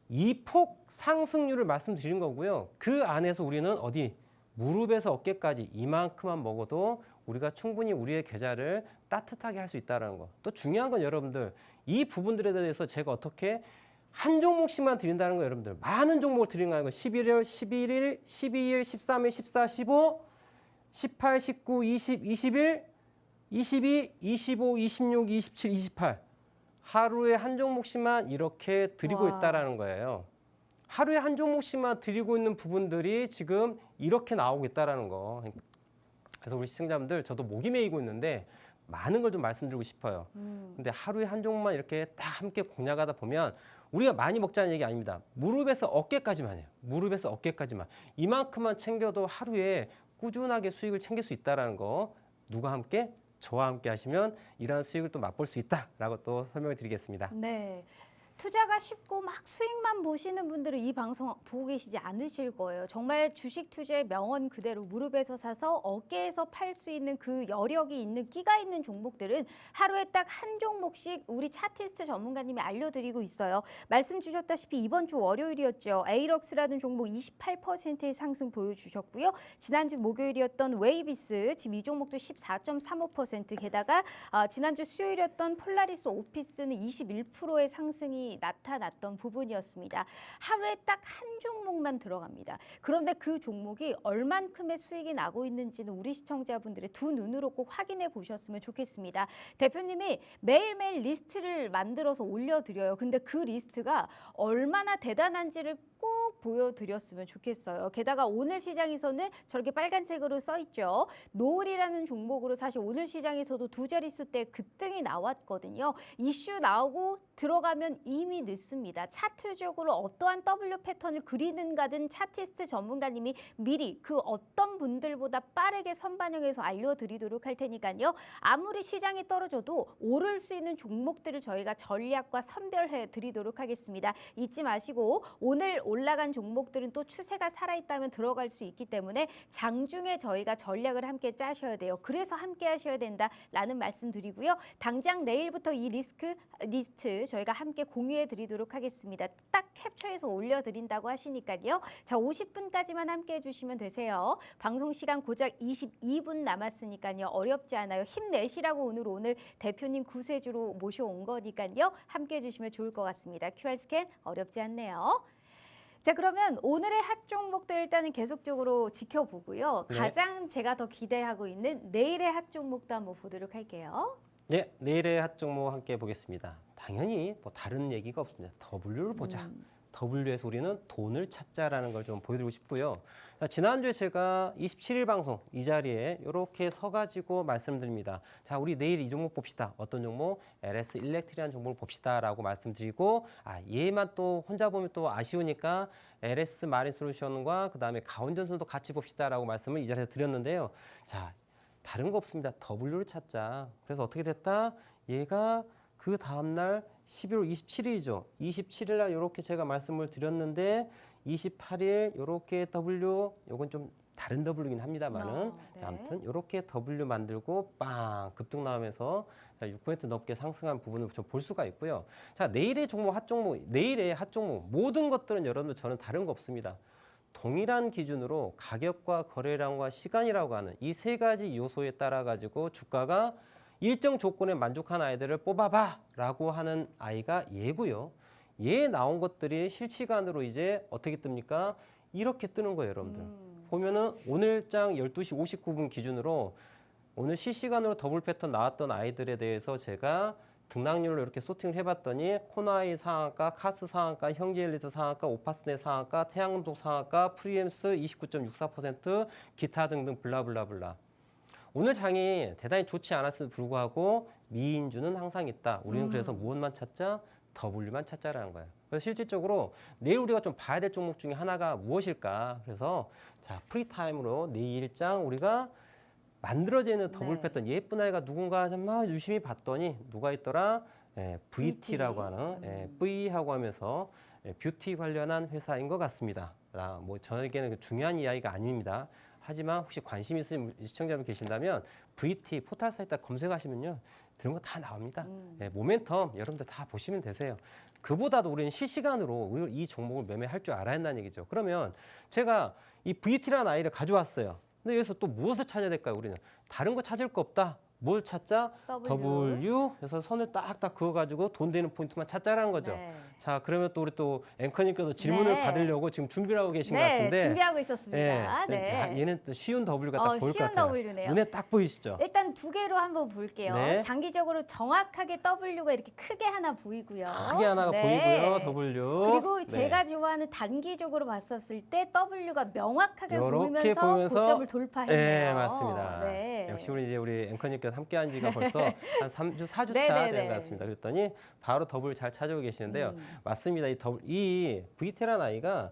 이 폭 상승률을 말씀드린 거고요. 그 안에서 우리는 어디 무릎에서 어깨까지 이만큼만 먹어도 우리가 충분히 우리의 계좌를 따뜻하게 할 수 있다는 거. 또 중요한 건 여러분들 이 부분들에 대해서 제가 어떻게 한 종목씩만 드린다는 거 여러분들 많은 종목을 드리는 거 아니고 11월, 11일, 12일, 13일, 14, 15, 18, 19, 20, 21, 22, 25, 26, 27, 28 하루에 한 종목씩만 이렇게 드리고 와. 있다라는 거예요. 하루에 한 종목씩만 드리고 있는 부분들이 지금 이렇게 나오고 있다라는 거. 그래서 우리 시청자분들 저도 목이 메이고 있는데 많은 걸 좀 말씀드리고 싶어요. 근데 하루에 한 종목만 이렇게 딱 함께 공략하다 보면 우리가 많이 먹자는 얘기 아닙니다. 무릎에서 어깨까지만요. 무릎에서 어깨까지만. 이만큼만 챙겨도 하루에 꾸준하게 수익을 챙길 수 있다는 거. 누가 함께? 저와 함께 하시면 이러한 수익을 또 맛볼 수 있다라고 또 설명을 드리겠습니다. 네. 투자가 쉽고 막 수익만 보시는 분들은 이 방송 보고 계시지 않으실 거예요. 정말 주식 투자의 명언 그대로 무릎에서 사서 어깨에서 팔 수 있는 그 여력이 있는 끼가 있는 종목들은 하루에 딱 한 종목씩 우리 차티스트 전문가님이 알려드리고 있어요. 말씀 주셨다시피 이번 주 월요일이었죠. 에이럭스라는 종목 28%의 상승 보여주셨고요. 지난주 목요일이었던 웨이비스 지금 이 종목도 14.35% 게다가 지난주 수요일이었던 폴라리스 오피스는 21%의 상승이 나타났던 부분이었습니다. 하루에 딱 한 종목만 들어갑니다. 그런데 그 종목이 얼만큼의 수익이 나고 있는지는 우리 시청자분들의 두 눈으로 꼭 확인해 보셨으면 좋겠습니다. 대표님이 매일매일 리스트를 만들어서 올려드려요. 근데 그 리스트가 얼마나 대단한지를 꼭 보여드렸으면 좋겠어요. 게다가 오늘 시장에서는 저렇게 빨간색으로 써있죠. 노을이라는 종목으로 사실 오늘 시장에서도 두 자릿수 대 급등이 나왔거든요. 이슈 나오고 들어가면 이미 늦습니다. 차트적으로 어떠한 W 패턴을 그리는가든 차티스트 전문가님이 미리 그 어떤 분들보다 빠르게 선반영해서 알려드리도록 할 테니까요. 아무리 시장이 떨어져도 오를 수 있는 종목들을 저희가 전략과 선별해 드리도록 하겠습니다. 잊지 마시고 오늘 올라간 종목들은 또 추세가 살아있다면 들어갈 수 있기 때문에 장중에 저희가 전략을 함께 짜셔야 돼요. 그래서 함께 하셔야 된다라는 말씀 드리고요. 당장 내일부터 이 리스트 저희가 함께 공유해 드리도록 하겠습니다. 딱 캡처해서 올려드린다고 하시니까요. 자, 50분까지만 함께 해주시면 되세요. 방송 시간 고작 22분 남았으니까요. 어렵지 않아요. 힘내시라고 오늘 대표님 구세주로 모셔온 거니까요. 함께 해주시면 좋을 것 같습니다. QR 스캔 어렵지 않네요. 자, 그러면 오늘의 핫 종목도 일단은 계속적으로 지켜보고요. 네. 가장 제가 더 기대하고 있는 내일의 핫 종목도 한번 보도록 할게요. 네, 내일의 핫 종목 함께 보겠습니다. 당연히 뭐 다른 얘기가 없습니다. W를 보자. W에서 우리는 돈을 찾자라는 걸 좀 보여드리고 싶고요. 자, 지난주에 제가 27일 방송 이 자리에 이렇게 서가지고 말씀드립니다. 자, 우리 내일 이 종목 봅시다. 어떤 종목? LS 일렉트리라는 종목을 봅시다라고 말씀드리고, 얘만 또 혼자 보면 또 아쉬우니까 LS 마린 솔루션과 그 다음에 가온전선도 같이 봅시다라고 말씀을 이 자리에서 드렸는데요. 자, 다른 거 없습니다. W를 찾자. 그래서 어떻게 됐다? 얘가 그 다음날 11월 27일이죠. 27일 날 이렇게 제가 말씀을 드렸는데 28일 이렇게 W, 요건 좀 다른 W이긴 합니다만은 네. 자, 아무튼 이렇게 W 만들고 빵 급등 나오면서 6% 넘게 상승한 부분을 좀 볼 수가 있고요. 자, 내일의 종목 핫 종목, 내일의 핫 종목 모든 것들은 여러분들 저는 다른 거 없습니다. 동일한 기준으로 가격과 거래량과 시간이라고 하는 이 세 가지 요소에 따라 가지고 주가가 일정 조건에 만족한 아이들을 뽑아봐라고 하는 아이가 얘고요. 얘 나온 것들이 실시간으로 이제 어떻게 뜹니까? 이렇게 뜨는 거예요, 여러분들. 보면은 오늘장 12시 59분 기준으로 오늘 실시간으로 더블 패턴 나왔던 아이들에 대해서 제가 등락률로 이렇게 소팅을 해봤더니 코나이 상한가, 카스 상한가, 형제엘리트 상한가, 오파스넷 상한가, 태양금속 상한가, 프리엠스 29.64%, 기타 등등 블라블라블라. 오늘 장이 대단히 좋지 않았음에도 불구하고 미인주는 항상 있다. 우리는 그래서 무엇만 찾자? W만 찾자라는 거예요. 그래서 실질적으로 내일 우리가 좀 봐야 될 종목 중에 하나가 무엇일까? 그래서 자 프리타임으로 내일장 우리가 만들어지는 더블 네. 패턴 예쁜 아이가 누군가 정말 유심히 봤더니 누가 있더라? VT라고 하는 V하고 하면서 뷰티 관련한 회사인 것 같습니다. 뭐 저에게는 중요한 이야기가 아닙니다. 하지만 혹시 관심 있으신 시청자분 계신다면 VT 포털 사이트 검색하시면요. 그런 거 다 나옵니다. 모멘텀 여러분들 다 보시면 되세요. 그보다도 우리는 실시간으로 이 종목을 매매할 줄 알아야 한다는 얘기죠. 그러면 제가 이 VT라는 아이를 가져왔어요. 근데 여기서 또 무엇을 찾아야 될까요? 우리는 다른 거 찾을 거 없다. 뭘 찾자? W 해서 선을 딱딱 그어가지고 돈 되는 포인트만 찾자라는 거죠. 네. 자, 그러면 또 우리 또 앵커님께서 질문을 네. 받으려고 지금 준비를 하고 계신 것 네, 같은데. 준비하고 있었습니다. 네. 얘는 또 쉬운 W가 딱 보일 것 쉬운 같아요. W네요. 눈에 딱 보이시죠? 일단 두 개로 한번 볼게요. 네. 장기적으로 정확하게 W가 이렇게 크게 하나 보이고요. 크게 하나가 네. 보이고요. W. 그리고 네. 제가 좋아하는 단기적으로 봤었을 때 W가 명확하게 요렇게 보이면서 보면서 고점을 돌파했네요. 네, 맞습니다. 네. 역시 우리 앵커님께서 함께한 지가 벌써 한 3주, 4주 네, 차 네, 된 네. 것 같습니다. 그랬더니 바로 더블 잘 찾아오고 계시는데요. 맞습니다. 이 VT라는 아이가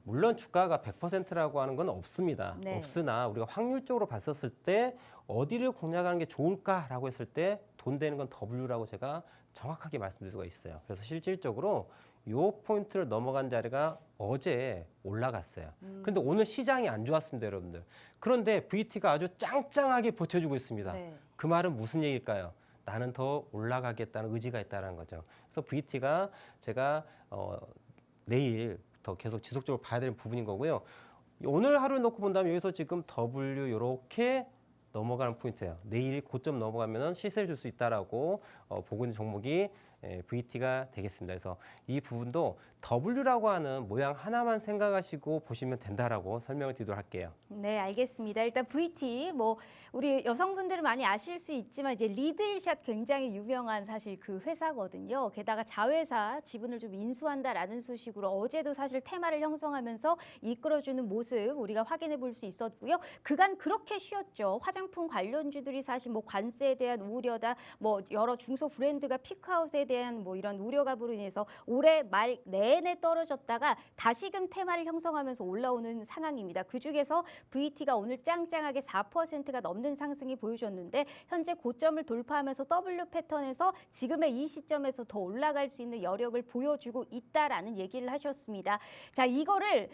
물론 주가가 100%라고 하는 건 없습니다. 네. 없으나 우리가 확률적으로 봤었을 때 어디를 공략하는 게 좋을까라고 했을 때 돈 되는 건 W라고 제가 정확하게 말씀드릴 수가 있어요. 그래서 실질적으로 요 포인트를 넘어간 자리가 어제 올라갔어요. 그런데 오늘 시장이 안 좋았습니다, 여러분들. 그런데 VT가 아주 짱짱하게 버텨주고 있습니다. 네. 그 말은 무슨 얘기일까요? 나는 더 올라가겠다는 의지가 있다는 거죠. 그래서 VT가 제가 내일 더 계속 지속적으로 봐야 되는 부분인 거고요. 오늘 하루 놓고 본다면 여기서 지금 W 이렇게 넘어가는 포인트예요. 내일 고점 넘어가면 시세를 줄 수 있다라고 보고 있는 종목이 VT가 되겠습니다. 그래서 이 부분도 W라고 하는 모양 하나만 생각하시고 보시면 된다라고 설명을 드리도록 할게요. 네, 알겠습니다. 일단 VT 뭐 우리 여성분들은 많이 아실 수 있지만 이제 리들샷 굉장히 유명한 사실 그 회사거든요. 게다가 자회사 지분을 좀 인수한다라는 소식으로 어제도 사실 테마를 형성하면서 이끌어주는 모습 우리가 확인해 볼 수 있었고요. 그간 그렇게 쉬었죠. 화장품 관련주들이 사실 뭐 관세에 대한 우려다, 뭐 여러 중소 브랜드가 피크아웃에 대한 뭐 이런 우려감으로 인해서 올해 말 내내 떨어졌다가 다시금 테마를 형성하면서 올라오는 상황입니다. 그중에서 VT가 오늘 짱짱하게 4%가 넘는 상승이 보여줬는데 현재 고점을 돌파하면서 W 패턴에서 지금의 이 시점에서 더 올라갈 수 있는 여력을 보여주고 있다라는 얘기를 하셨습니다. 자, 이거를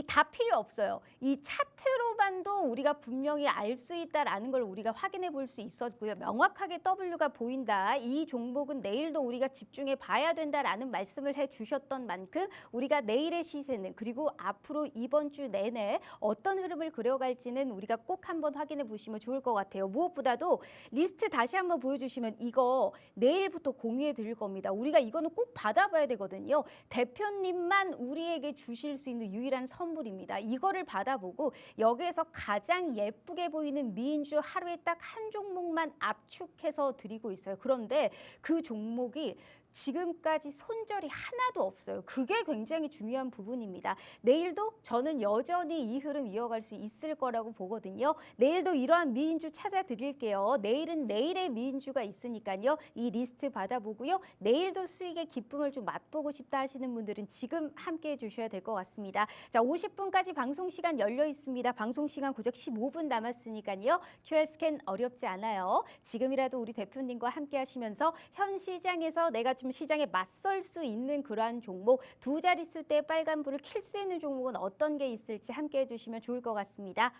다 필요 없어요. 이 차트로만도 우리가 분명히 알 수 있다라는 걸 우리가 확인해 볼 수 있었고요. 명확하게 W가 보인다. 이 종목은 내일도 우리가 집중해 봐야 된다라는 말씀을 해 주셨던 만큼 우리가 내일의 시세는 그리고 앞으로 이번 주 내내 어떤 흐름을 그려갈지는 우리가 꼭 한번 확인해 보시면 좋을 것 같아요. 무엇보다도 리스트 다시 한번 보여주시면 이거 내일부터 공유해 드릴 겁니다. 우리가 이거는 꼭 받아봐야 되거든요. 대표님만 우리에게 주실 수 있는 유일한 선물입니다. 이거를 받아보고 여기에서 가장 예쁘게 보이는 미인주 하루에 딱 한 종목만 압축해서 드리고 있어요. 그런데 그 종목이 지금까지 손절이 하나도 없어요. 그게 굉장히 중요한 부분입니다. 내일도 저는 여전히 이 흐름 이어갈 수 있을 거라고 보거든요. 내일도 이러한 미인주 찾아드릴게요. 내일은 내일의 미인주가 있으니까요. 이 리스트 받아보고요. 내일도 수익의 기쁨을 좀 맛보고 싶다 하시는 분들은 지금 함께해 주셔야 될 것 같습니다. 자, 50분까지 방송 시간 열려 있습니다. 방송 시간 구적 15분 남았으니까요. QR 스캔 어렵지 않아요. 지금이라도 우리 대표님과 함께 하시면서 현 시장에서 내가 좀 시장에 맞설 수 있는 그러한 종목, 두 자릿수 때 빨간 불을 킬 수 있는 종목은 어떤 게 있을지 함께 해주시면 좋을 것 같습니다.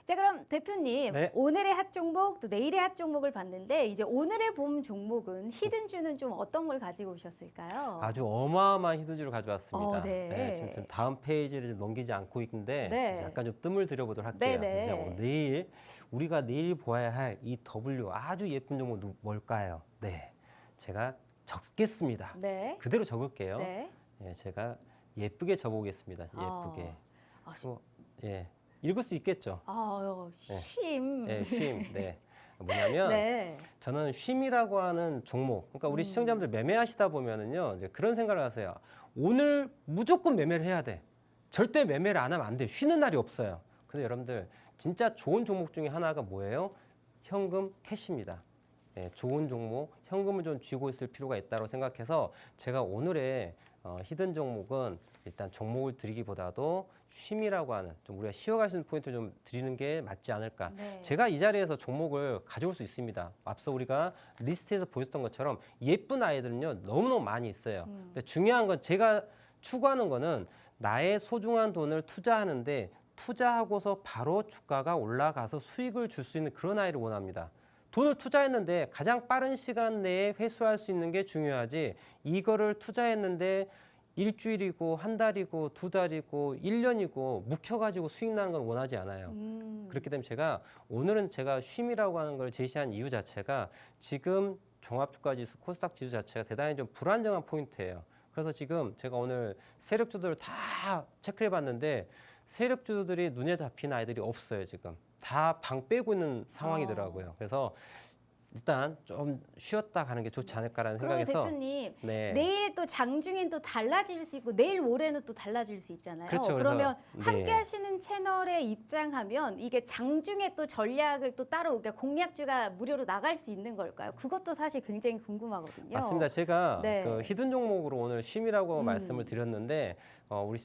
자, 그럼 대표님, 네. 오늘의 핫 종목 또 내일의 핫 종목을 봤는데 이제 오늘의 봄 종목은 히든주는 좀 어떤 걸 가지고 오셨을까요? 아주 어마어마한 히든주를 가져왔습니다. 네. 지금 다음 페이지를 좀 넘기지 않고 있는데 네. 약간 좀 뜸을 들여보도록 할게요. 네. 그래서 내일 우리가 내일 보아야 할 이 W 아주 예쁜 종목 뭘까요? 네, 제가 적겠습니다. 네. 그대로 적을게요. 네. 제가 예쁘게 적어보겠습니다. 예쁘게. 예, 읽을 수 있겠죠? 네. 쉼. 네, 쉼. 네. 뭐냐면 네. 저는 쉼이라고 하는 종목, 그러니까 우리 시청자분들 매매하시다 보면은요, 이제 그런 생각을 하세요. 오늘 무조건 매매를 해야 돼. 절대 매매를 안 하면 안 돼. 쉬는 날이 없어요. 근데 여러분들 진짜 좋은 종목 중에 하나가 뭐예요? 현금 캐시입니다. 좋은 종목, 현금을 좀 쥐고 있을 필요가 있다고 생각해서 제가 오늘의 히든 종목은 일단 종목을 드리기보다도 쉼이라고 하는 좀 우리가 쉬어갈 수 있는 포인트를 좀 드리는 게 맞지 않을까. 네. 제가 이 자리에서 종목을 가져올 수 있습니다. 앞서 우리가 리스트에서 보였던 것처럼 예쁜 아이들은요 너무너무 많이 있어요. 근데 중요한 건 제가 추구하는 거는 나의 소중한 돈을 투자하는데 투자하고서 바로 주가가 올라가서 수익을 줄 수 있는 그런 아이를 원합니다. 돈을 투자했는데 가장 빠른 시간 내에 회수할 수 있는 게 중요하지, 이거를 투자했는데 일주일이고 한 달이고 두 달이고 1년이고 묵혀가지고 수익 나는 건 원하지 않아요. 그렇기 때문에 제가 오늘은 제가 쉼이라고 하는 걸 제시한 이유 자체가 지금 종합주가지수 코스닥 지수 자체가 대단히 좀 불안정한 포인트예요. 그래서 지금 제가 오늘 세력주들을 다 체크해 봤는데 세력주들이 눈에 잡히는 아이들이 없어요. 지금 다 방 빼고 있는 상황이더라고요. 그래서 일단 좀 쉬었다 가는 게 좋지 않을까라는 그러면 생각에서 대표님, 네. 내일 또 장중엔 또 달라질 수 있고 내일 모레는 또 달라질 수 있잖아요. 그렇죠. 그래서, 그러면 함께 네. 하시는 채널에 입장하면 이게 장중에 또 전략을 또 따로 그러니까 공략주가 무료로 나갈 수 있는 걸까요? 그것도 사실 굉장히 궁금하거든요. 맞습니다. 제가 네. 그 히든 종목으로 오늘 쉼이라고 말씀을 드렸는데 우리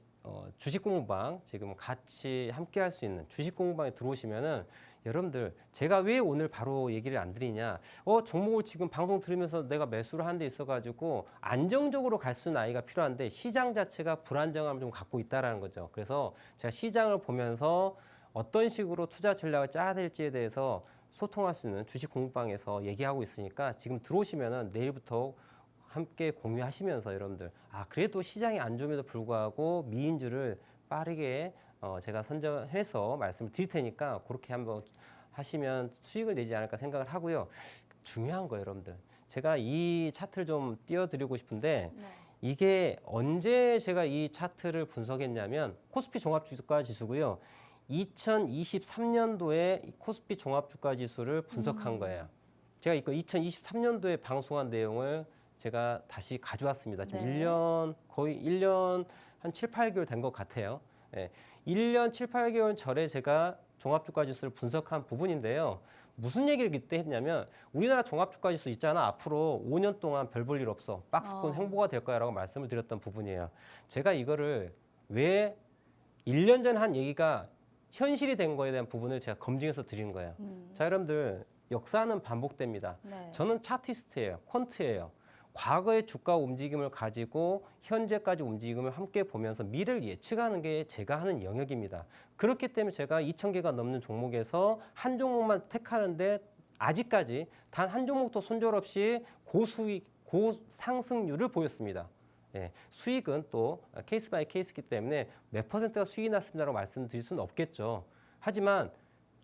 주식 공부방 지금 같이 함께 할 수 있는 주식 공부방에 들어오시면은 여러분들 제가 왜 오늘 바로 얘기를 안 드리냐, 종목을 지금 방송 들으면서 내가 매수를 한 데 있어가지고 안정적으로 갈 수 있는 아이가 필요한데 시장 자체가 불안정함을 좀 갖고 있다라는 거죠. 그래서 제가 시장을 보면서 어떤 식으로 투자 전략을 짜야 될지에 대해서 소통할 수 있는 주식 공부방에서 얘기하고 있으니까 지금 들어오시면은 내일부터 함께 공유하시면서 여러분들 그래도 시장이 안 좋음에도 불구하고 미인주를 빠르게 제가 선정해서 말씀을 드릴 테니까 그렇게 한번 하시면 수익을 내지 않을까 생각을 하고요. 중요한 거예요, 여러분들. 제가 이 차트를 좀 띄워드리고 싶은데 네. 이게 언제 제가 이 차트를 분석했냐면 코스피 종합주가지수고요. 2023년도에 코스피 종합주가지수를 분석한 거예요. 제가 이거 2023년도에 방송한 내용을 제가 다시 가져왔습니다. 지금 네. 1년 거의 1년 한 7, 8개월 된 것 같아요. 1년 7, 8개월 전에 제가 종합주가지수를 분석한 부분인데요. 무슨 얘기를 그때 했냐면 우리나라 종합주가지수 있잖아. 앞으로 5년 동안 별 볼 일 없어. 박스권 횡보가 될 거야라고 말씀을 드렸던 부분이에요. 제가 이거를 왜 1년 전에 한 얘기가 현실이 된 거에 대한 부분을 제가 검증해서 드린 거예요. 자, 여러분들 역사는 반복됩니다. 네. 저는 차티스트예요. 퀀트예요. 과거의 주가 움직임을 가지고 현재까지 움직임을 함께 보면서 미래를 예측하는 게 제가 하는 영역입니다. 그렇기 때문에 제가 2,000개가 넘는 종목에서 한 종목만 택하는데 아직까지 단 한 종목도 손절없이 고수익, 고상승률을 보였습니다. 수익은 또 케이스 바이 케이스이기 때문에 몇 퍼센트가 수익이 났습니다라고 말씀드릴 수는 없겠죠. 하지만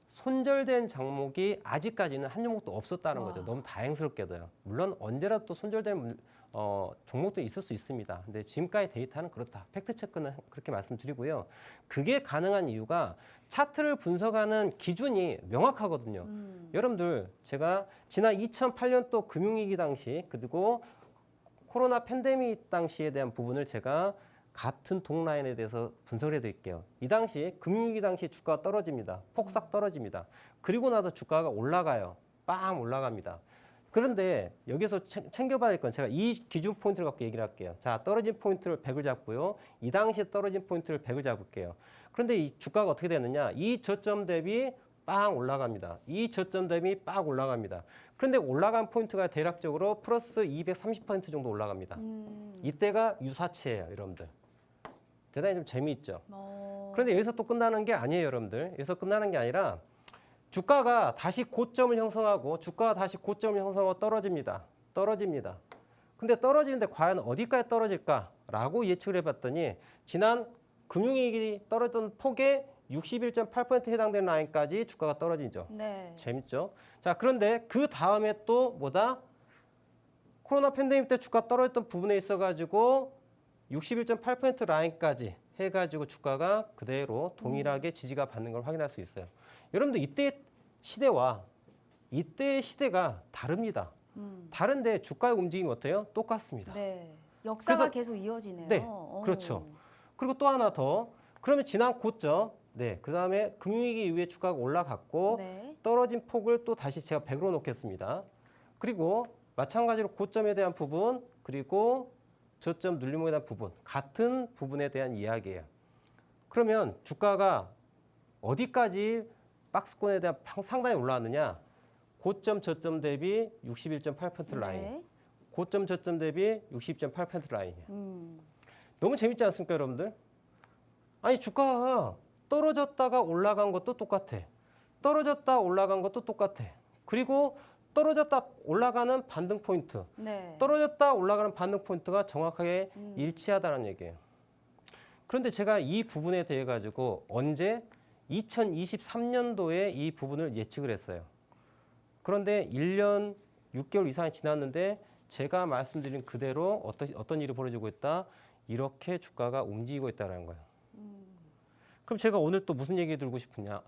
손절된 종목이 아직까지는 한 종목도 없었다는 거죠. 너무 다행스럽게도요. 물론 언제라도 또 손절된 종목도 있을 수 있습니다. 근데 지금까지 데이터는 그렇다. 팩트체크는 그렇게 말씀드리고요. 그게 가능한 이유가 차트를 분석하는 기준이 명확하거든요. 여러분들 제가 지난 2008년도 금융위기 당시 그리고 코로나 팬데믹 당시에 대한 부분을 제가 같은 동라인에 대해서 분석을 해드릴게요. 이 당시 금융위기 당시 주가가 떨어집니다. 폭삭 떨어집니다. 그리고 나서 주가가 올라가요. 빵 올라갑니다. 그런데 여기서 챙겨봐야 될 건 제가 이 기준 포인트를 갖고 얘기를 할게요. 자, 떨어진 포인트를 100을 잡고요. 이 당시에 떨어진 포인트를 100을 잡을게요. 그런데 이 주가가 어떻게 됐느냐? 이 저점 대비 빵 올라갑니다. 이 저점 대비 빡 올라갑니다. 그런데 올라간 포인트가 대략적으로 플러스 230% 정도 올라갑니다. 이때가 유사치예요, 여러분들. 대단히 좀 재미있죠. 어. 그런데 여기서 또 끝나는 게 아니에요, 여러분들. 여기서 끝나는 게 아니라 주가가 다시 고점을 형성하고 주가가 다시 고점을 형성하고 떨어집니다. 근데 떨어지는데 과연 어디까지 떨어질까라고 예측을 해봤더니 지난 금융위기 떨어졌던 폭의 61.8% 해당되는 라인까지 주가가 떨어지죠. 네. 재밌죠? 자, 그런데 그 다음에 또 뭐다? 코로나 팬데믹 때 주가 떨어졌던 부분에 있어가지고 61.8% 라인까지 해가지고 주가가 그대로 동일하게 지지가 받는 걸 확인할 수 있어요. 여러분들 이때 시대와 이때의 시대가 다릅니다. 다른데 주가의 움직임이 어때요? 똑같습니다. 네. 역사가 그래서- 계속 이어지네요. 네, 그렇죠. 그리고 또 하나 더. 그러면 지난 고점, 네, 그 다음에 금융위기 이후에 주가가 올라갔고 네. 떨어진 폭을 또 다시 제가 100으로 놓겠습니다. 그리고 마찬가지로 고점에 대한 부분, 그리고 저점 눌림목에 대한 부분, 같은 부분에 대한 이야기예요. 그러면 주가가 어디까지 박스권에 대한 상당히 올라왔느냐? 고점 저점 대비 61.8% 라인, 네. 고점 저점 대비 60.8% 라인이에요. 음. 너무 재밌지 않습니까, 여러분들? 아니 주가가 떨어졌다가 올라간 것도 똑같아. 떨어졌다 올라간 것도 똑같아. 그리고 떨어졌다 올라가는 반등 포인트, 네. 떨어졌다 올라가는 반등 포인트가 정확하게 일치하다는 얘기예요. 그런데 제가 이 부분에 대해 가지고 언제 2023년도에 이 부분을 예측을 했어요. 그런데 1년 6개월 이상이 지났는데 제가 말씀드린 그대로 어떤 일이 벌어지고 있다? 이렇게 주가가 움직이고 있다는 거예요. 그럼 제가 오늘 또 무슨 얘기 들고 싶으냐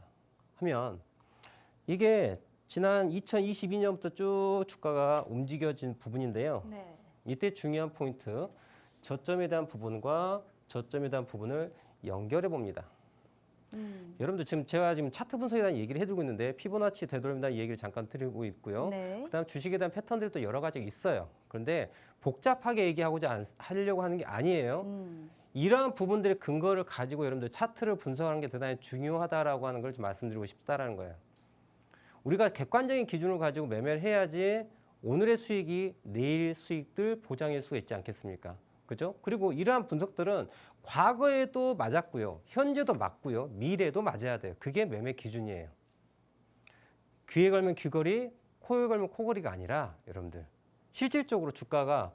하면 이게 지난 2022년부터 쭉 주가가 움직여진 부분인데요. 네. 이때 중요한 포인트, 저점에 대한 부분과 저점에 대한 부분을 연결해 봅니다. 여러분들 제가 지금 차트 분석에 대한 얘기를 해드리고 있는데 피보나치 되돌림에 대한 얘기를 잠깐 드리고 있고요. 네. 그다음 주식에 대한 패턴들도 여러 가지 있어요. 그런데 복잡하게 하려고 하는 게 아니에요. 이러한 부분들의 근거를 가지고 여러분들 차트를 분석하는 게 대단히 중요하다라고 하는 걸 좀 말씀드리고 싶다라는 거예요. 우리가 객관적인 기준을 가지고 매매를 해야지 오늘의 수익이 내일 수익들 보장일 수가 있지 않겠습니까? 그죠? 그리고 이러한 분석들은 과거에도 맞았고요. 현재도 맞고요. 미래도 맞아야 돼요. 그게 매매 기준이에요. 귀에 걸면 귀걸이, 코에 걸면 코걸이가 아니라 여러분들 실질적으로 주가가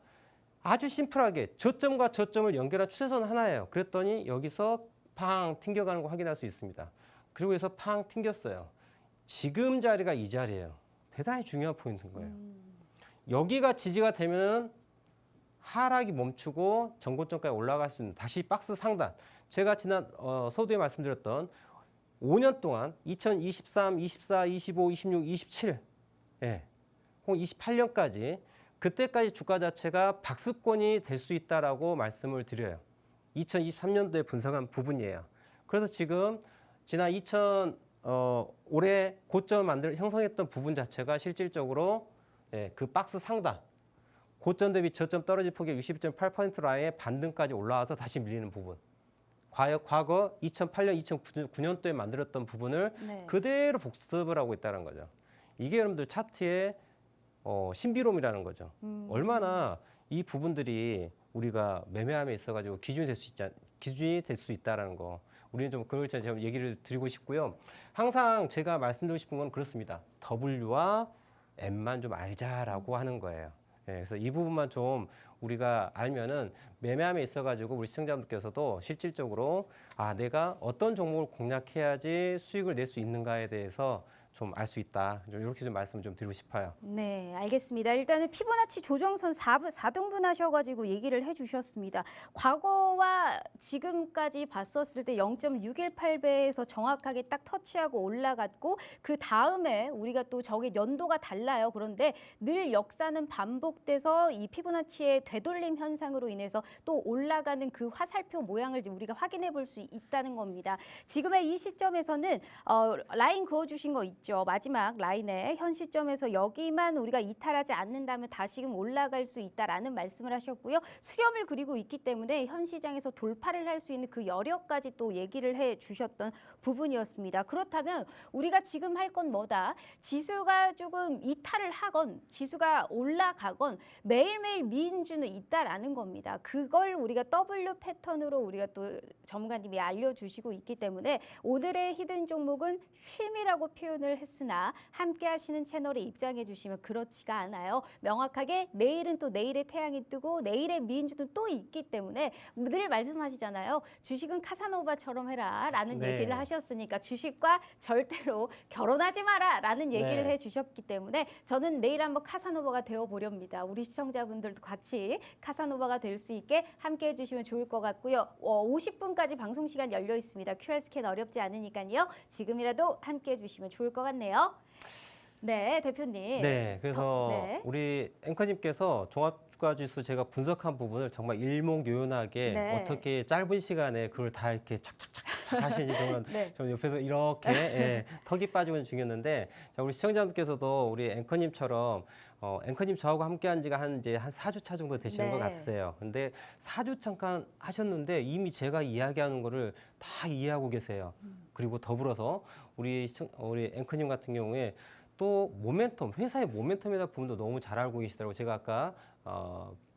아주 심플하게 저점과 저점을 연결한 추세선 하나예요. 그랬더니 여기서 팡 튕겨가는 거 확인할 수 있습니다. 그리고 여기서 팡 튕겼어요. 지금 자리가 이 자리예요. 대단히 중요한 포인트인 거예요. 여기가 지지가 되면 하락이 멈추고 전고점까지 올라갈 수 있는 다시 박스 상단. 제가 지난 서두에 말씀드렸던 5년 동안 2023, 24, 25, 26, 27, 예, 혹은 28년까지 그때까지 주가 자체가 박스권이 될 수 있다라고 말씀을 드려요. 2023년도에 분석한 부분이에요. 그래서 지금 지난 올해 고점 형성했던 부분 자체가 실질적으로 그 박스 상단, 고점 대비 저점 떨어진 폭의 61.8% 라인의 반등까지 올라와서 다시 밀리는 부분. 과거 2008년, 2009년도에 만들었던 부분을 네. 그대로 복습을 하고 있다는 거죠. 이게 여러분들 차트의 신비로움이라는 거죠. 얼마나 이 부분들이 우리가 매매함에 있어가지고 기준이 될 수 있다라는 거. 우리는 좀 그걸 제가 얘기를 드리고 싶고요. 항상 제가 말씀드리고 싶은 건 그렇습니다. W와 M만 좀 알자라고 하는 거예요. 예, 그래서 이 부분만 좀 우리가 알면은 매매함에 있어가지고 우리 시청자분들께서도 실질적으로 내가 어떤 종목을 공략해야지 수익을 낼 수 있는가에 대해서 좀 알 수 있다. 좀 이렇게 좀 말씀을 좀 드리고 싶어요. 네, 알겠습니다. 일단은 피보나치 조정선 4등분 하셔가지고 얘기를 해주셨습니다. 과거와 지금까지 봤었을 때 0.618배에서 정확하게 딱 터치하고 올라갔고 그 다음에 우리가 또 저게 연도가 달라요. 그런데 늘 역사는 반복돼서 이 피보나치의 되돌림 현상으로 인해서 또 올라가는 그 화살표 모양을 우리가 확인해 볼 수 있다는 겁니다. 지금의 이 시점에서는 라인 그어주신 거 있죠. 마지막 라인에 현 시점에서 여기만 우리가 이탈하지 않는다면 다시금 올라갈 수 있다라는 말씀을 하셨고요. 수렴을 그리고 있기 때문에 현 시장에서 돌파를 할 수 있는 그 여력까지 또 얘기를 해 주셨던 부분이었습니다. 그렇다면 우리가 지금 할 건 뭐다? 지수가 조금 이탈을 하건 지수가 올라가건 매일매일 미인주는 있다라는 겁니다. 그걸 우리가 W 패턴으로 우리가 또 전문가님이 알려주시고 있기 때문에 오늘의 히든 종목은 쉼이라고 표현을 했으나 함께 하시는 채널에 입장해 주시면 그렇지가 않아요. 명확하게 내일은 또 내일의 태양이 뜨고 내일의 미인주는 또 있기 때문에 늘 말씀하시잖아요. 주식은 카사노바처럼 해라 라는 네. 얘기를 하셨으니까 주식과 절대로 결혼하지 마라 라는 얘기를 네. 해주셨기 때문에 저는 내일 한번 카사노바가 되어보렵니다. 우리 시청자분들도 같이 카사노바가 될 수 있게 함께 해주시면 좋을 것 같고요. 50분까지 방송 시간 열려 있습니다. QR 스캔 어렵지 않으니까요. 지금이라도 함께 해주시면 좋을 것 같네요. 네, 대표님. 네, 그래서 네. 우리 앵커님께서 종합주가지수 제가 분석한 부분을 정말 일목요연하게 네. 어떻게 짧은 시간에 그걸 다 이렇게 착착착착 하시는지 정말 네. 저 옆에서 이렇게 예, 턱이 빠지고 있는 중이었는데 자, 우리 시청자분께서도 우리 앵커님처럼 앵커님 저하고 함께한 지가 이제 한 4주차 정도 되시는 네. 것 같으세요. 근데 4주 잠깐 하셨는데 이미 제가 이야기하는 거를 다 이해하고 계세요. 그리고 더불어서 우리 앵커님 같은 경우에 또 모멘텀, 회사의 모멘텀에 대한 부분도 너무 잘 알고 계시더라고요. 제가 아까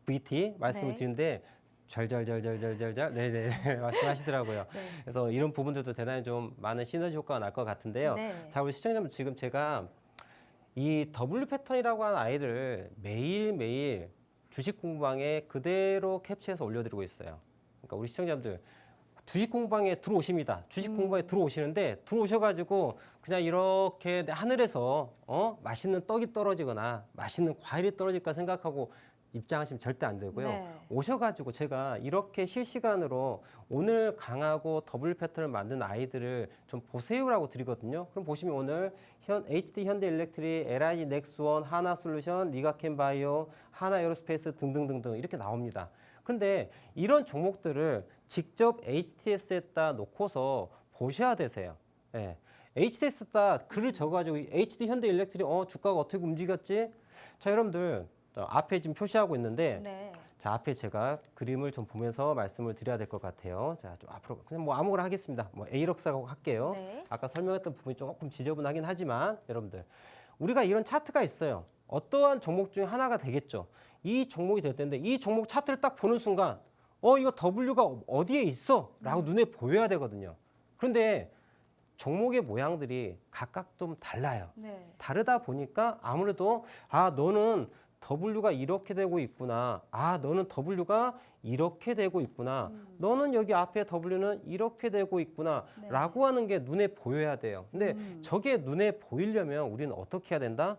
VT 말씀을 네. 드렸는데 잘잘잘잘잘잘잘 네네 말씀하시더라고요. 네. 그래서 이런 부분들도 대단히 좀 많은 시너지 효과가 날 것 같은데요. 네. 자, 우리 시청자분 지금 제가 이 W 패턴이라고 하는 아이들을 매일매일 주식 공부방에 그대로 캡처해서 올려드리고 있어요. 그러니까 우리 시청자분들 주식 공부방에 들어오십니다. 주식 공부방에 들어오시는데 들어오셔가지고 그냥 이렇게 하늘에서 맛있는 떡이 떨어지거나 맛있는 과일이 떨어질까 생각하고 입장하시면 절대 안 되고요. 네. 오셔가지고 제가 이렇게 실시간으로 오늘 강하고 더블 패턴을 만든 아이들을 좀 보세요라고 드리거든요. 그럼 보시면 오늘 HD 현대일렉트릭, LIG 넥스원, 하나솔루션, 리가켄바이오, 하나에어로스페이스 등등등등 이렇게 나옵니다. 그런데 이런 종목들을 직접 HTS에다 놓고서 보셔야 되세요. 예. HTS에다 글을 적어가지고 HD 현대일렉트릭 주가가 어떻게 움직였지? 자, 여러분들 앞에 지금 표시하고 있는데 네. 자, 앞에 제가 그림을 좀 보면서 말씀을 드려야 될 것 같아요. 자, 좀 앞으로 그냥 뭐 아무거나 하겠습니다. 뭐 에이럭스라고 할게요. 네. 아까 설명했던 부분이 조금 지저분하긴 하지만 여러분들 우리가 이런 차트가 있어요. 어떠한 종목 중에 하나가 되겠죠. 이 종목이 될 텐데 이 종목 차트를 딱 보는 순간 이거 W가 어디에 있어? 라고 눈에 보여야 되거든요. 그런데 종목의 모양들이 각각 좀 달라요. 네. 다르다 보니까 아무래도 너는 W가 이렇게 되고 있구나. 너는 W가 이렇게 되고 있구나. 너는 여기 앞에 W는 이렇게 되고 있구나. 네. 라고 하는 게 눈에 보여야 돼요. 근데 저게 눈에 보이려면 우리는 어떻게 해야 된다?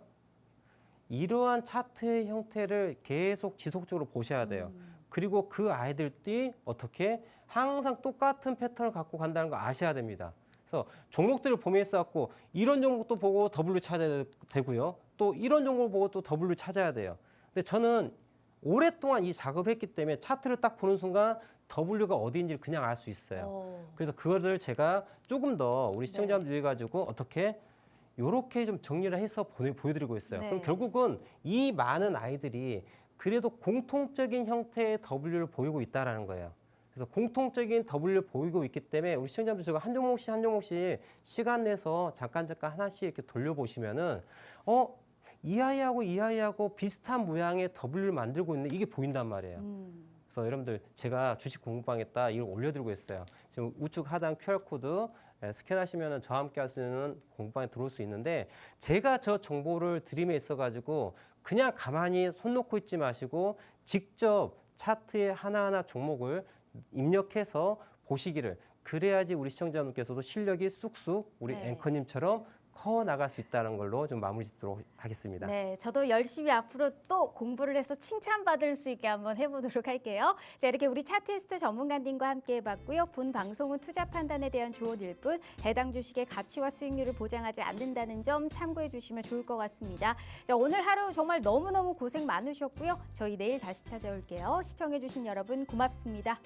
이러한 차트의 형태를 계속 지속적으로 보셔야 돼요. 그리고 그 아이들이 어떻게 항상 똑같은 패턴을 갖고 간다는 거 아셔야 됩니다. 그래서 종목들을 보면서 갖고 이런 종목도 보고 W 찾아야 되고요. 또 이런 종목을 보고 또 W 찾아야 돼요. 근데 저는 오랫동안 이 작업을 했기 때문에 차트를 딱 보는 순간 W가 어디인지를 그냥 알 수 있어요. 그래서 그거를 제가 조금 더 우리 시청자분들 위해 가지고 어떻게 요렇게 좀 정리를 해서 보여드리고 있어요. 네. 그럼 결국은 이 많은 아이들이 그래도 공통적인 형태의 W를 보이고 있다라는 거예요. 그래서 공통적인 W를 보이고 있기 때문에 우리 시청자분들 제가 한 종목씩 시간 내서 잠깐 하나씩 이렇게 돌려보시면은 이 아이하고 비슷한 모양의 W를 만들고 있는 이게 보인단 말이에요. 그래서 여러분들 제가 주식 공부방에다 이걸 올려드리고 있어요. 지금 우측 하단 QR코드 스캔하시면 저와 함께 할 수 있는 공부방에 들어올 수 있는데 제가 저 정보를 드림에 있어가지고 그냥 가만히 손 놓고 있지 마시고 직접 차트에 하나하나 종목을 입력해서 보시기를 그래야지 우리 시청자분께서도 실력이 쑥쑥 우리 네. 앵커님처럼 커 나갈 수 있다는 걸로 좀 마무리 짓도록 하겠습니다. 네, 저도 열심히 앞으로 또 공부를 해서 칭찬받을 수 있게 한번 해보도록 할게요. 자, 이렇게 우리 차트리스트 전문가님과 함께 해봤고요. 본 방송은 투자 판단에 대한 조언일 뿐 해당 주식의 가치와 수익률을 보장하지 않는다는 점 참고해 주시면 좋을 것 같습니다. 자, 오늘 하루 정말 너무너무 고생 많으셨고요. 저희 내일 다시 찾아올게요. 시청해 주신 여러분 고맙습니다.